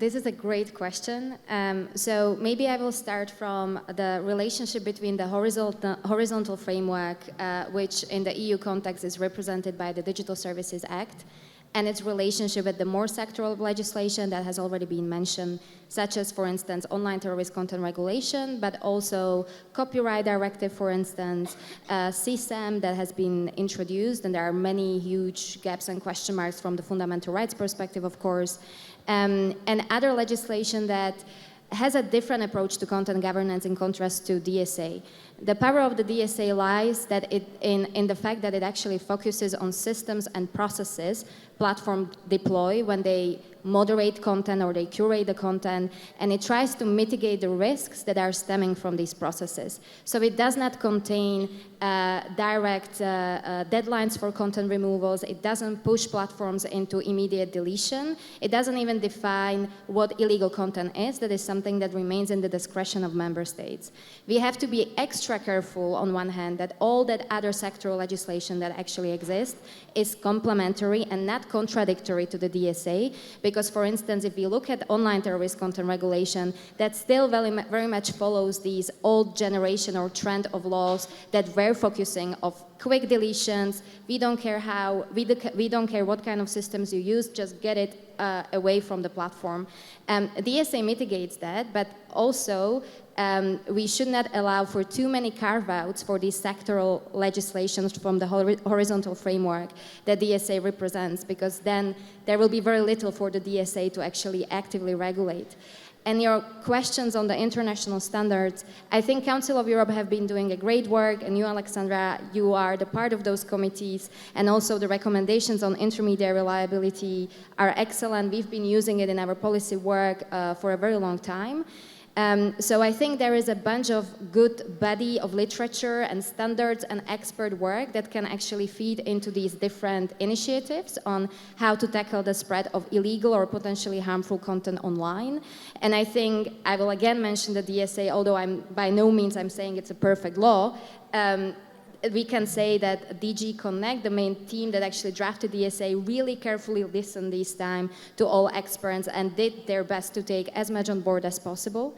This is a great question. So maybe I will start from the relationship between the horizontal framework, which in the EU context is represented by the Digital Services Act, and its relationship with the more sectoral legislation that has already been mentioned, such as, for instance, online terrorist content regulation, but also copyright directive, for instance, CSAM that has been introduced, and there are many huge gaps and question marks from the fundamental rights perspective, of course, and other legislation that has a different approach to content governance in contrast to DSA. The power of the DSA lies that in the fact that it actually focuses on systems and processes platform deploy when they moderate content or they curate the content, and it tries to mitigate the risks that are stemming from these processes. So it does not contain direct deadlines for content removals. It doesn't push platforms into immediate deletion. It doesn't even define what illegal content is. That is something that remains in the discretion of member states. We have to be extra careful on one hand that all that other sectoral legislation that actually exists is complementary and not contradictory to the DSA, because, for instance, if we look at online terrorist content regulation, that still very much follows these old generation or trend of laws that were focusing of quick deletions. We don't care how, we don't care what kind of systems you use, just get it away from the platform. DSA mitigates that, but also we should not allow for too many carve-outs for these sectoral legislations from the horizontal framework that DSA represents, because then there will be very little for the DSA to actually actively regulate. And your questions on the international standards, I think Council of Europe have been doing a great work, and you, Aleksandra, you are the part of those committees, and also the recommendations on intermediate reliability are excellent. We've been using it in our policy work for a very long time. So I think there is a bunch of good body of literature and standards and expert work that can actually feed into these different initiatives on how to tackle the spread of illegal or potentially harmful content online. And I think I will again mention the DSA, although by no means I'm saying it's a perfect law. We can say that DG Connect, the main team that actually drafted DSA, really carefully listened this time to all experts and did their best to take as much on board as possible.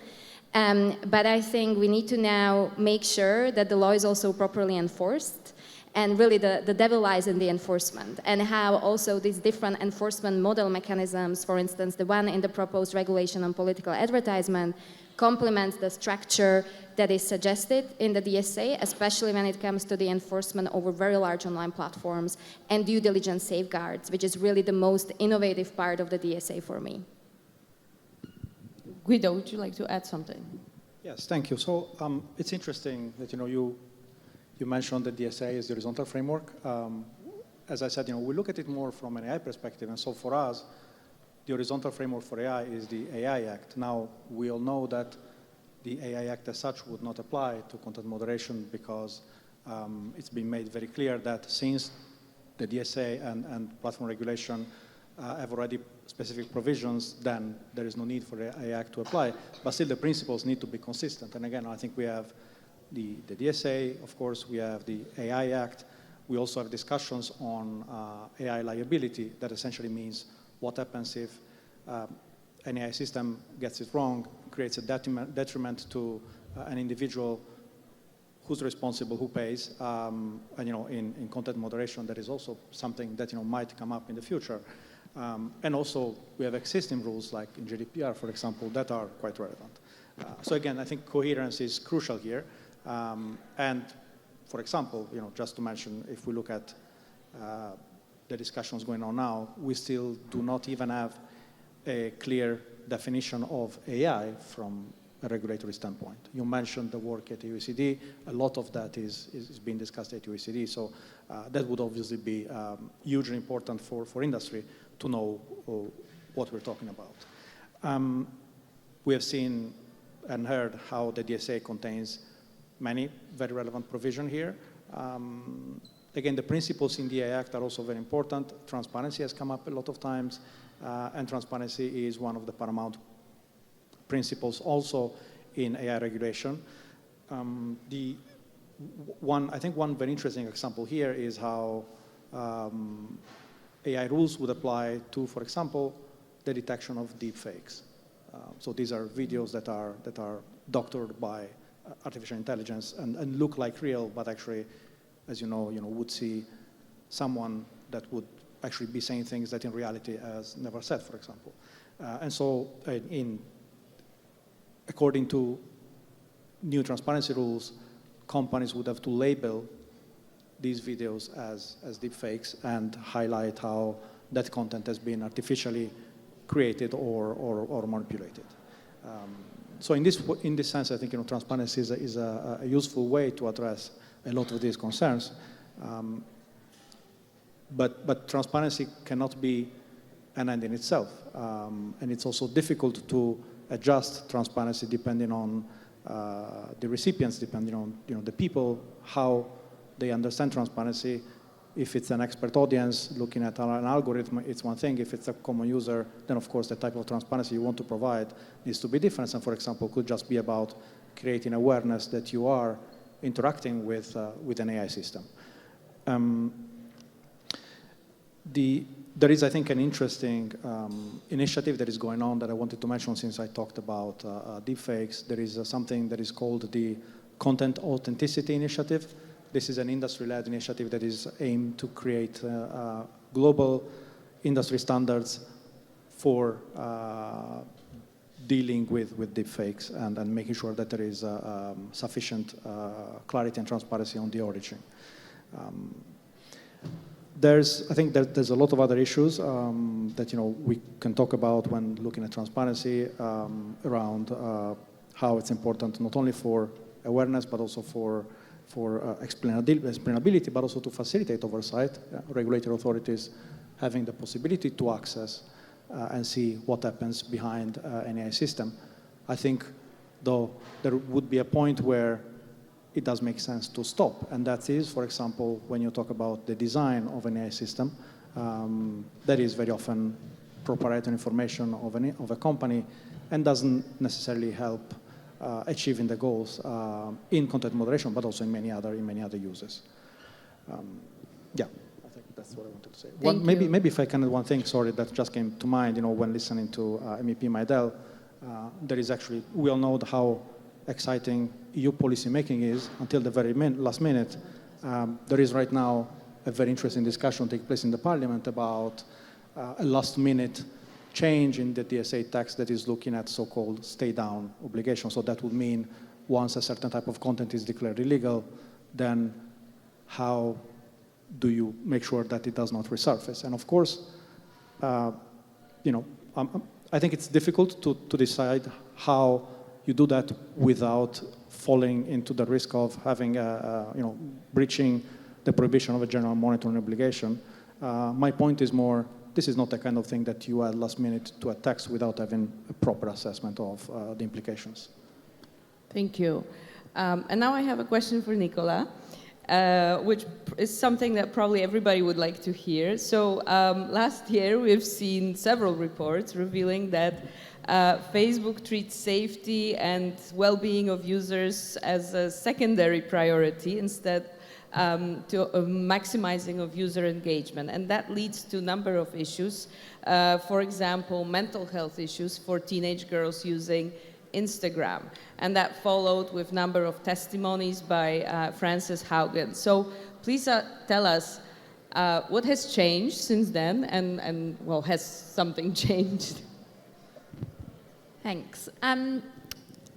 But I think we need to now make sure that the law is also properly enforced. And really the devil lies in the enforcement, and how also these different enforcement model mechanisms, for instance, the one in the proposed regulation on political advertisement, complements the structure that is suggested in the DSA, especially when it comes to the enforcement over very large online platforms and due diligence safeguards, which is really the most innovative part of the DSA for me. Guido, would you like to add something? Yes, thank you. So it's interesting that you mentioned the DSA is the horizontal framework. As I said, we look at it more from an AI perspective, and so for us, the horizontal framework for AI is the AI Act. Now, we all know that the AI Act as such would not apply to content moderation because it's been made very clear that since the DSA and platform regulation have already specific provisions, then there is no need for the AI Act to apply. But still, the principles need to be consistent. And again, I think we have the DSA, of course, we have the AI Act. We also have discussions on AI liability. That essentially means what happens if an AI system gets it wrong, creates a detriment to an individual, who's responsible, who pays, and in content moderation, that is also something that might come up in the future. And also, we have existing rules like in GDPR, for example, that are quite relevant. So again, I think coherence is crucial here. And for example, just to mention, if we look at the discussions going on now, we still do not even have a clear definition of AI from a regulatory standpoint. You mentioned the work at OECD. A lot of that is being discussed at OECD. So that would obviously be hugely important for industry to know what we're talking about. We have seen and heard how the DSA contains many very relevant provisions here. Again, the principles in the AI Act are also very important. Transparency has come up a lot of times, and transparency is one of the paramount principles also in AI regulation. I think one very interesting example here is how AI rules would apply to, for example, the detection of deepfakes. So these are videos that are doctored by artificial intelligence and look like real, but actually, as you know, would see someone that would actually be saying things that in reality has never said, for example. And so according to new transparency rules, companies would have to label these videos as deepfakes and highlight how that content has been artificially created or manipulated. So in this sense, I think transparency is a useful way to address a lot of these concerns. But transparency cannot be an end in itself. And it's also difficult to adjust transparency depending on the recipients, depending on the people, how they understand transparency. If it's an expert audience looking at an algorithm, it's one thing. If it's a common user, then of course the type of transparency you want to provide needs to be different. And for example, could just be about creating awareness that you are interacting with an AI system. There is, I think, an interesting initiative that is going on that I wanted to mention since I talked about deepfakes. There is something that is called the Content Authenticity Initiative. This is an industry-led initiative that is aimed to create global industry standards for dealing with deepfakes and making sure that there is sufficient clarity and transparency on the origin. I think there's a lot of other issues that we can talk about when looking at transparency around how it's important not only for awareness but also for explainability, but also to facilitate oversight. Regulatory authorities having the possibility to access and see what happens behind an AI system. I think, though, there would be a point where it does make sense to stop, and that is, for example, when you talk about the design of an AI system, that is very often proprietary information of a company and doesn't necessarily help achieving the goals in content moderation, but also in many other uses. Yeah, I think that's what I wanted to say. Maybe if I can add one thing, sorry, that just came to mind. When listening to MEP Maydell, there is actually, we all know how exciting EU policy making is until the very last minute. There is right now a very interesting discussion taking place in the Parliament about a last-minute change in the DSA text that is looking at so-called stay-down obligations. So that would mean once a certain type of content is declared illegal, then how do you make sure that it does not resurface? And of course, I think it's difficult to decide how you do that without falling into the risk of having, breaching the prohibition of a general monitoring obligation. My point is more, this is not the kind of thing that you add last minute to a text without having a proper assessment of the implications. Thank you. And now I have a question for Nicola. which is something that probably everybody would like to hear. So last year we've seen several reports revealing that Facebook treats safety and well-being of users as a secondary priority instead to maximizing of user engagement. And that leads to a number of issues. For example, mental health issues for teenage girls using Instagram. And that followed with a number of testimonies by Frances Haugen. So please tell us what has changed since then, and well, has something changed? Thanks.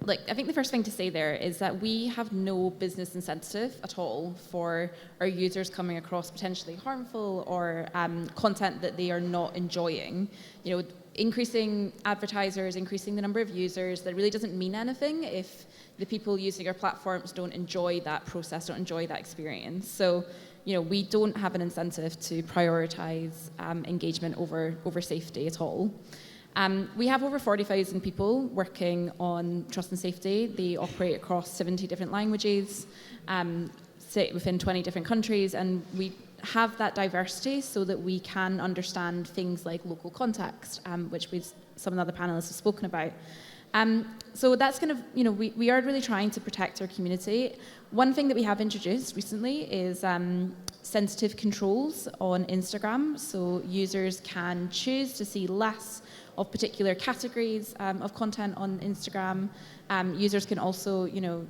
Look, I think the first thing to say there is that we have no business incentive at all for our users coming across potentially harmful or content that they are not enjoying. You know, increasing advertisers, increasing the number of users, that really doesn't mean anything if the people using our platforms don't enjoy that process, don't enjoy that experience. So, you know, we don't have an incentive to prioritize engagement over safety at all. We have over 40,000 people working on trust and safety. They operate across 70 different languages, sit within 20 different countries, and we have that diversity so that we can understand things like local context, which some of the other panelists have spoken about. So that's kind of, you know, we are really trying to protect our community. One thing that we have introduced recently is sensitive controls on Instagram. So users can choose to see less of particular categories of content on Instagram. Users can also, you know,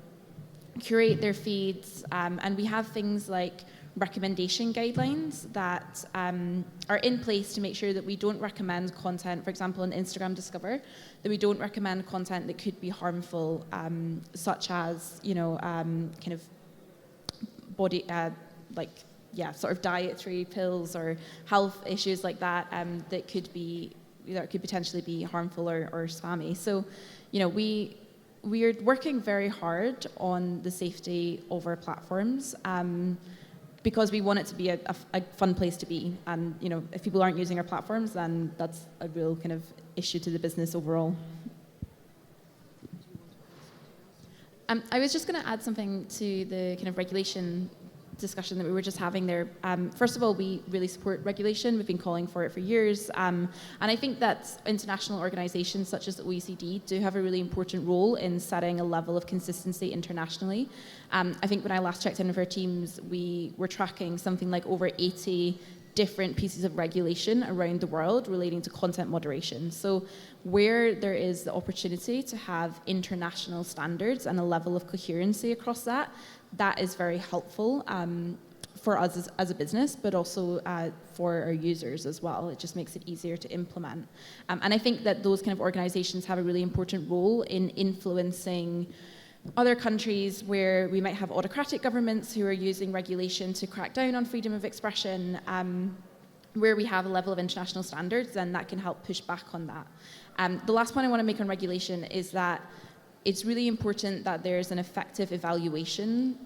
curate their feeds, and we have things like recommendation guidelines that are in place to make sure that we don't recommend content, for example, on Instagram Discover, that we don't recommend content that could be harmful, such as, you know, kind of body, sort of dietary pills or health issues like that, that could potentially be harmful or spammy. So, you know, we are working very hard on the safety of our platforms because we want it to be a fun place to be. And, you know, if people aren't using our platforms, then that's a real kind of issue to the business overall. I was just going to add something to the kind of regulation discussion that we were just having there. First of all, we really support regulation. We've been calling for it for years. And I think that international organizations such as the OECD do have a really important role in setting a level of consistency internationally. I think when I last checked in with our teams, we were tracking something like over 80 different pieces of regulation around the world relating to content moderation. So where there is the opportunity to have international standards and a level of coherency across that, that is very helpful for us as a business, but also for our users as well. It just makes it easier to implement. And I think that those kind of organizations have a really important role in influencing other countries where we might have autocratic governments who are using regulation to crack down on freedom of expression, where we have a level of international standards, then that can help push back on that. The last point I want to make on regulation is that it's really important that there's an effective evaluation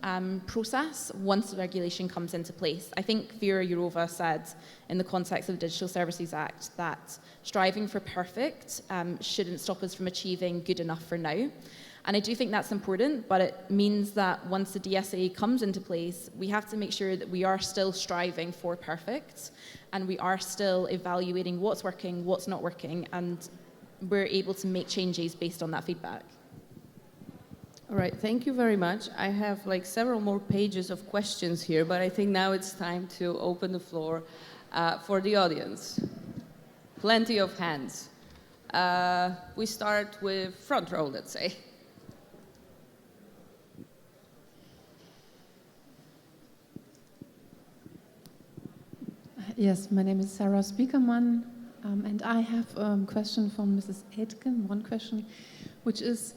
process once the regulation comes into place. I think Vera Jourova said in the context of the Digital Services Act that striving for perfect shouldn't stop us from achieving good enough for now. And I do think that's important, but it means that once the DSA comes into place, we have to make sure that we are still striving for perfect, and we are still evaluating what's working, what's not working, and we're able to make changes based on that feedback. All right, thank you very much. I have like several more pages of questions here, but I think now it's time to open the floor for the audience. Plenty of hands. We start with front row, let's say. Yes, my name is Sarah Spiekermann, and I have a question from Mrs. Aitken, one question, which is,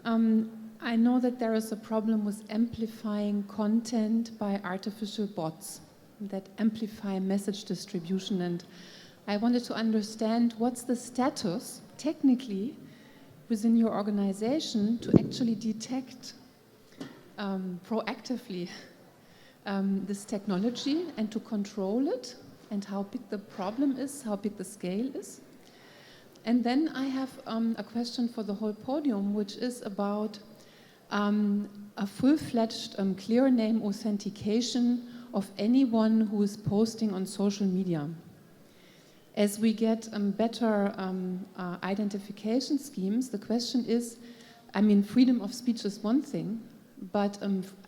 I know that there is a problem with amplifying content by artificial bots that amplify message distribution, and I wanted to understand what's the status, technically, within your organization to actually detect proactively this technology and to control it, and how big the problem is, how big the scale is. And then I have a question for the whole podium, which is about a full-fledged clear name authentication of anyone who is posting on social media. As we get better identification schemes, the question is, I mean, freedom of speech is one thing, but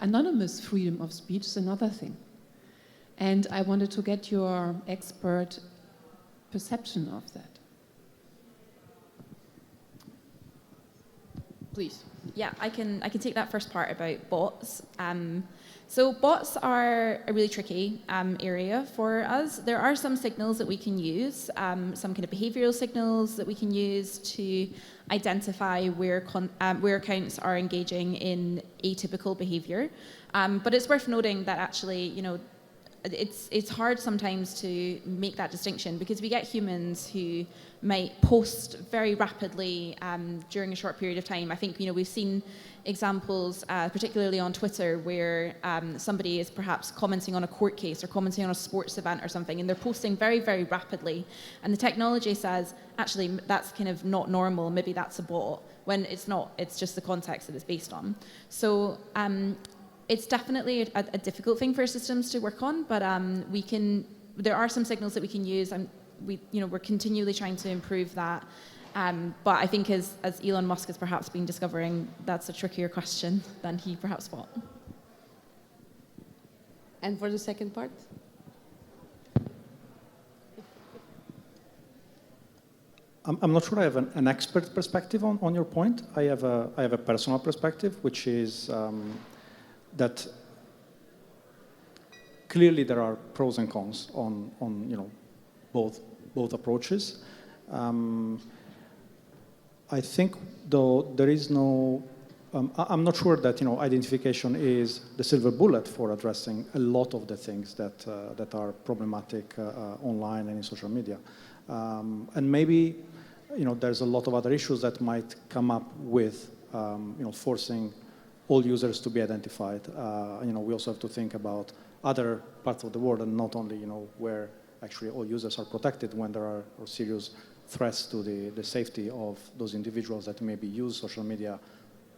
anonymous freedom of speech is another thing. And I wanted to get your expert perception of that. Please. Yeah, I can take that first part about bots. So bots are a really tricky area for us. There are some signals that we can use, some kind of behavioral signals that we can use to identify where accounts are engaging in atypical behavior. But it's worth noting that actually, you know, it's hard sometimes to make that distinction because we get humans who might post very rapidly during a short period of time. I think, you know, we've seen examples, particularly on Twitter, where somebody is perhaps commenting on a court case or commenting on a sports event or something, and they're posting very, very rapidly. And the technology says, actually, that's kind of not normal, maybe that's a bot, when it's not, it's just the context that it's based on. So it's definitely a difficult thing for systems to work on, but there are some signals that we can use, and we're continually trying to improve that. But I think as Elon Musk has perhaps been discovering, that's a trickier question than he perhaps thought. And for the second part? I'm not sure I have an expert perspective on your point. I have a personal perspective, which is that clearly there are pros and cons on both approaches. I think, though, there is no. I'm not sure that identification is the silver bullet for addressing a lot of the things that are problematic online and in social media, and maybe there's a lot of other issues that might come up with forcing all users to be identified. We also have to think about other parts of the world and not only where actually all users are protected when there are serious threats to the safety of those individuals that maybe use social media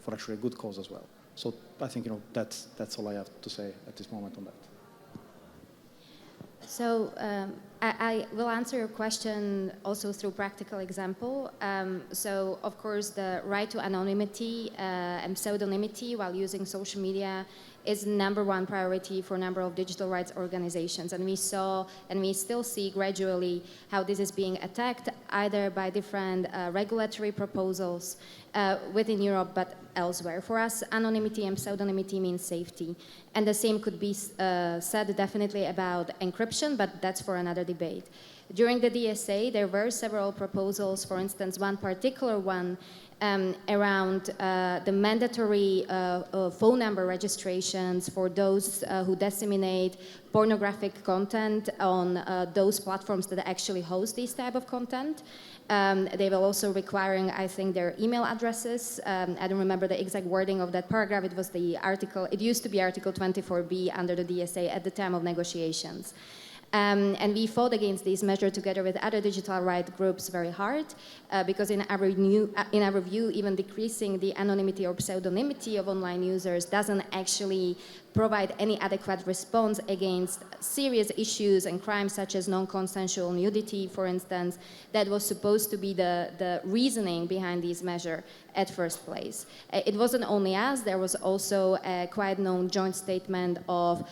for actually a good cause as well. So I think that's all I have to say at this moment on that. So I will answer your question also through practical example. So of course the right to anonymity and pseudonymity while using social media is number one priority for a number of digital rights organizations. And we saw, and we still see gradually how this is being attacked either by different regulatory proposals within Europe but elsewhere. For us, anonymity and pseudonymity means safety. And the same could be said definitely about encryption, but that's for another debate. During the DSA, there were several proposals, for instance, one particular one around the mandatory phone number registrations for those who disseminate pornographic content on those platforms that actually host this type of content. They were also requiring, I think, their email addresses. I don't remember the exact wording of that paragraph. It was the article, it used to be Article 24B under the DSA at the time of negotiations. And we fought against this measure together with other digital rights groups very hard because in our view, even decreasing the anonymity or pseudonymity of online users doesn't actually provide any adequate response against serious issues and crimes such as non-consensual nudity, for instance, that was supposed to be the reasoning behind this measure at first place. It wasn't only us, there was also a quite known joint statement of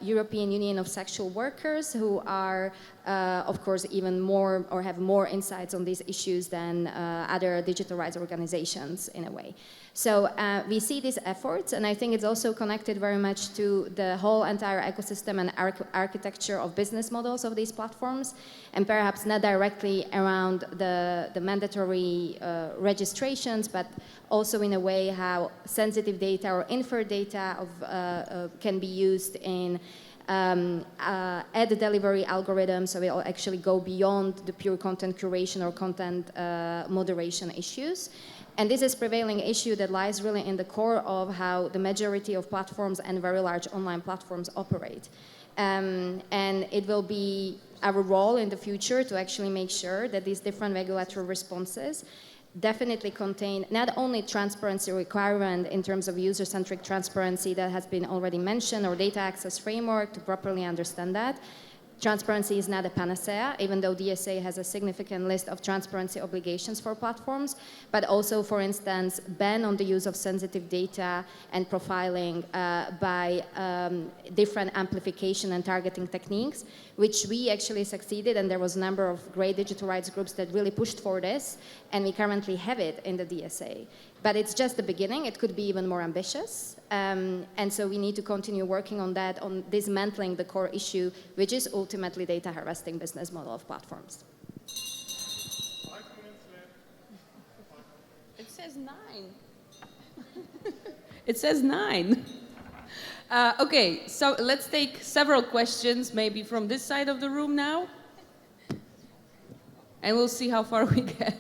European Union of Sexual Workers who are, of course, even more or have more insights on these issues than other digital rights organizations in a way. So we see these efforts, and I think it's also connected very much to the whole entire ecosystem and architecture of business models of these platforms, and perhaps not directly around the mandatory registrations, but also in a way how sensitive data or inferred data can be used in ad delivery algorithms, so we'll actually go beyond the pure content curation or content moderation issues. And this is a prevailing issue that lies really in the core of how the majority of platforms and very large online platforms operate. And it will be our role in the future to actually make sure that these different regulatory responses definitely contain not only transparency requirement in terms of user-centric transparency that has been already mentioned, or data access framework to properly understand that. Transparency is not a panacea, even though DSA has a significant list of transparency obligations for platforms, but also, for instance, ban on the use of sensitive data and profiling by different amplification and targeting techniques, which we actually succeeded, and there was a number of great digital rights groups that really pushed for this, and we currently have it in the DSA. But it's just the beginning. It could be even more ambitious. And so we need to continue working on that, on dismantling the core issue, which is ultimately data harvesting business model of platforms. It says 9. It says 9. Okay, so let's take several questions, maybe from this side of the room now. And we'll see how far we get.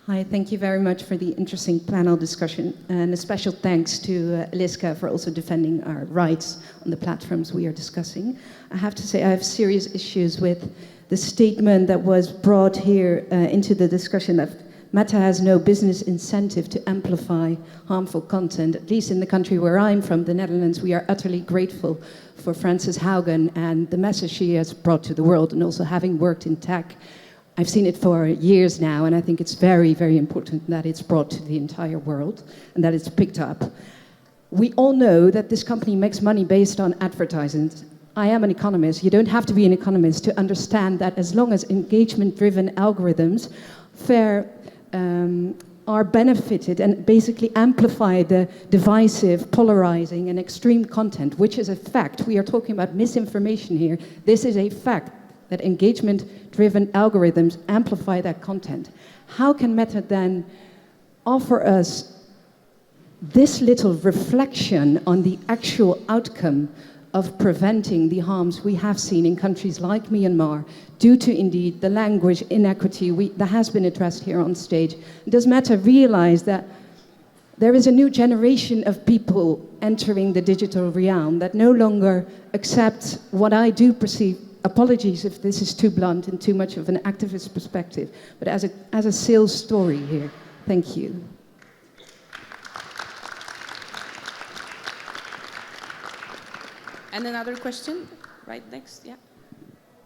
Hi, thank you very much for the interesting panel discussion, and a special thanks to Eliska for also defending our rights on the platforms we are discussing. I have to say I have serious issues with the statement that was brought here into the discussion that Meta has no business incentive to amplify harmful content. At least in the country where I'm from, the Netherlands, we are utterly grateful for Frances Haugen and the message she has brought to the world, and also having worked in tech. I've seen it for years now, and I think it's very, very important that it's brought to the entire world and that it's picked up. We all know that this company makes money based on advertising. I am an economist. You don't have to be an economist to understand that as long as engagement-driven algorithms are benefited and basically amplify the divisive, polarizing, and extreme content, which is a fact. We are talking about misinformation here. This is a fact, that engagement-driven algorithms amplify that content. How can Meta then offer us this little reflection on the actual outcome of preventing the harms we have seen in countries like Myanmar due to, indeed, the language inequity that has been addressed here on stage? Does Meta realize that there is a new generation of people entering the digital realm that no longer accept what I do perceive, apologies if this is too blunt and too much of an activist perspective, but as a sales story here? Thank you. And another question, right next, yeah.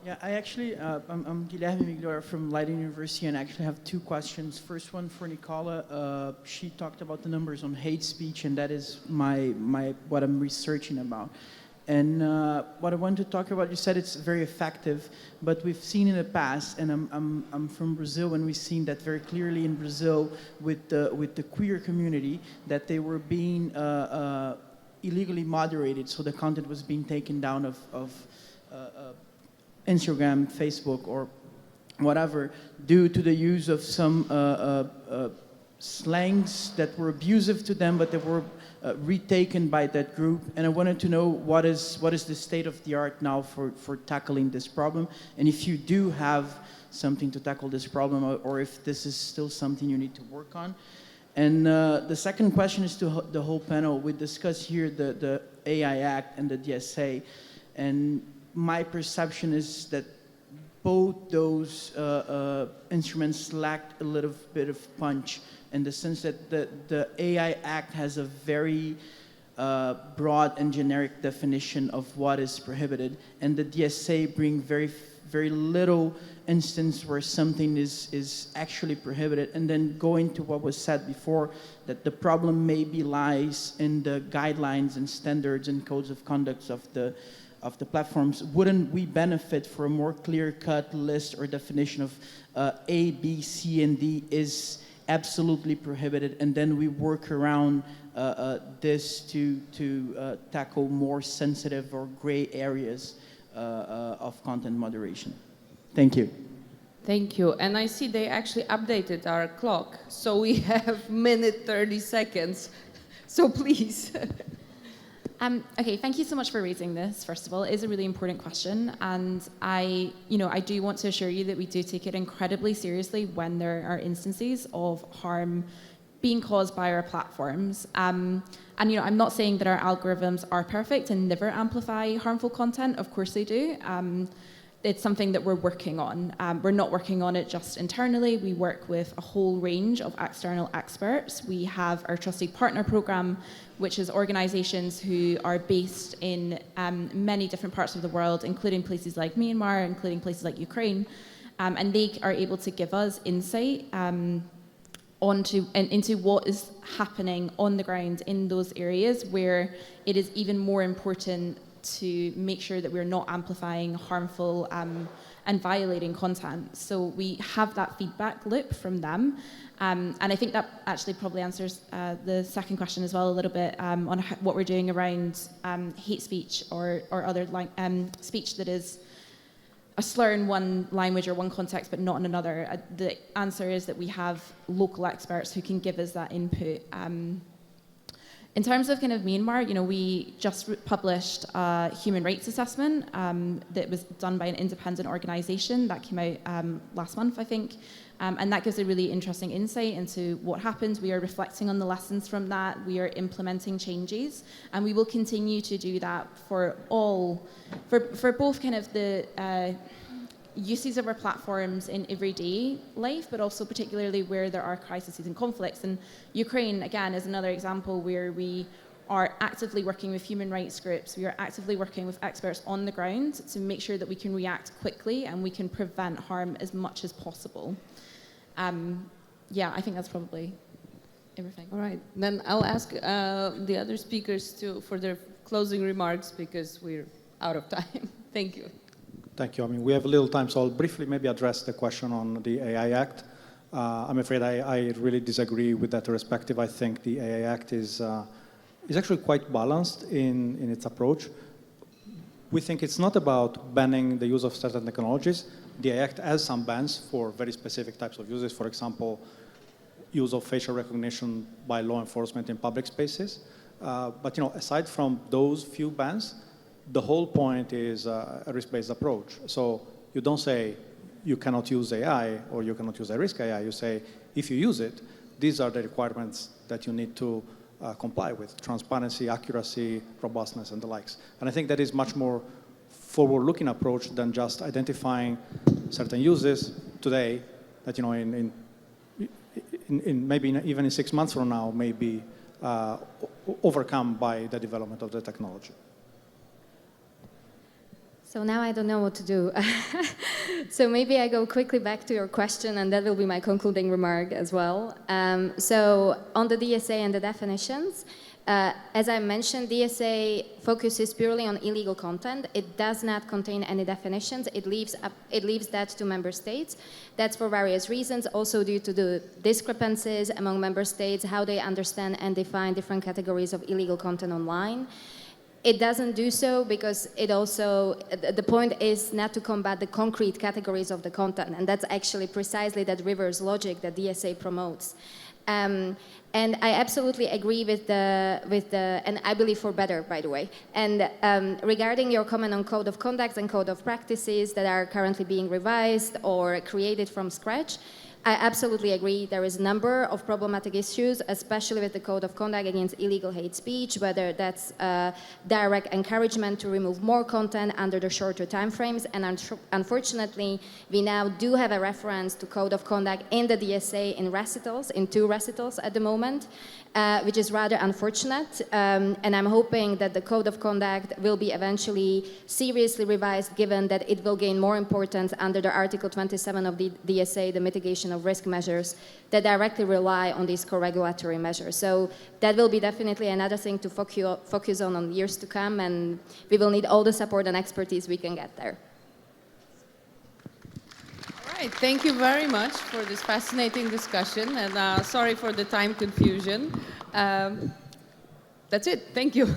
Yeah, I actually, I'm Guilherme Miglor from Leiden University, and I actually have two questions. First one for Nicola. She talked about the numbers on hate speech, and that is what I'm researching about. And what I want to talk about, you said it's very effective, but we've seen in the past, and I'm from Brazil, and we've seen that very clearly in Brazil with the queer community, that they were being illegally moderated, so the content was being taken down of Instagram, Facebook, or whatever, due to the use of some slangs that were abusive to them, but they were retaken by that group. And I wanted to know what is the state of the art now for tackling this problem, and if you do have something to tackle this problem, or if this is still something you need to work on. And the second question is to the whole panel. We discussed here the AI Act and the DSA, and my perception is that both those instruments lacked a little bit of punch, in the sense that the AI Act has a very broad and generic definition of what is prohibited, and the DSA bring very little instance where something is actually prohibited. And then going to what was said before, that the problem maybe lies in the guidelines and standards and codes of conduct of the platforms. Wouldn't we benefit for a more clear-cut list or definition of A, B, C, and D is absolutely prohibited, and then we work around this to tackle more sensitive or gray areas of content moderation? Thank you. Thank you. And I see they actually updated our clock, so we have minute 30 seconds. So please. Okay, thank you so much for raising this, first of all. It is a really important question, and I do want to assure you that we do take it incredibly seriously when there are instances of harm being caused by our platforms. And I'm not saying that our algorithms are perfect and never amplify harmful content. Of course they do. it's something that we're working on. We're not working on it just internally. We work with a whole range of external experts. We have our Trusted Partner Program, which is organizations who are based in many different parts of the world, including places like Myanmar, including places like Ukraine. And they are able to give us insight into what is happening on the ground in those areas where it is even more important to make sure that we're not amplifying harmful and violating content. So we have that feedback loop from them. And I think that actually probably answers the second question as well a little bit on what we're doing around hate speech or other speech that is a slur in one language or one context but not in another. The answer is that we have local experts who can give us that input. In terms of kind of Myanmar, we just published a human rights assessment that was done by an independent organization that came out last month, I think. And that gives a really interesting insight into what happened. We are reflecting on the lessons from that. We are implementing changes, and we will continue to do that for both kind of the uses of our platforms in everyday life, but also particularly where there are crises and conflicts. And Ukraine, again, is another example where we are actively working with human rights groups. We are actively working with experts on the ground to make sure that we can react quickly and we can prevent harm as much as possible. I think that's probably everything. All right, then I'll ask the other speakers for their closing remarks because we're out of time. Thank you. Thank you. I mean, we have a little time, so I'll briefly maybe address the question on the AI Act. I'm afraid I really disagree with that perspective. I think the AI Act is actually quite balanced in its approach. We think it's not about banning the use of certain technologies. The AI Act has some bans for very specific types of uses. For example, use of facial recognition by law enforcement in public spaces. But aside from those few bans, the whole point is a risk-based approach. So you don't say you cannot use AI or you cannot use a risk AI. You say if you use it, these are the requirements that you need to comply with: transparency, accuracy, robustness, and the likes. And I think that is much more forward-looking approach than just identifying certain uses today that in maybe even in 6 months from now may be overcome by the development of the technology. So now I don't know what to do. So maybe I go quickly back to your question, and that will be my concluding remark as well. So on the DSA and the definitions, as I mentioned, DSA focuses purely on illegal content. It does not contain any definitions. It leaves that to member states. That's for various reasons, also due to the discrepancies among member states, how they understand and define different categories of illegal content online. It doesn't do so because it also, the point is not to combat the concrete categories of the content, and that's actually precisely that reverse logic that DSA promotes. And I absolutely agree with the, and I believe for better, by the way. And regarding your comment on code of conduct and code of practices that are currently being revised or created from scratch, I absolutely agree. There is a number of problematic issues, especially with the code of conduct against illegal hate speech, whether that's direct encouragement to remove more content under the shorter timeframes. And unfortunately, we now do have a reference to code of conduct in the DSA in recitals, in 2 recitals at the moment, which is rather unfortunate. And I'm hoping that the code of conduct will be eventually seriously revised, given that it will gain more importance under the Article 27 of the DSA, the mitigation of risk measures that directly rely on these co-regulatory measures. So that will be definitely another thing to focus on years to come, and we will need all the support and expertise we can get there. All right, thank you very much for this fascinating discussion, and sorry for the time confusion. That's it, thank you.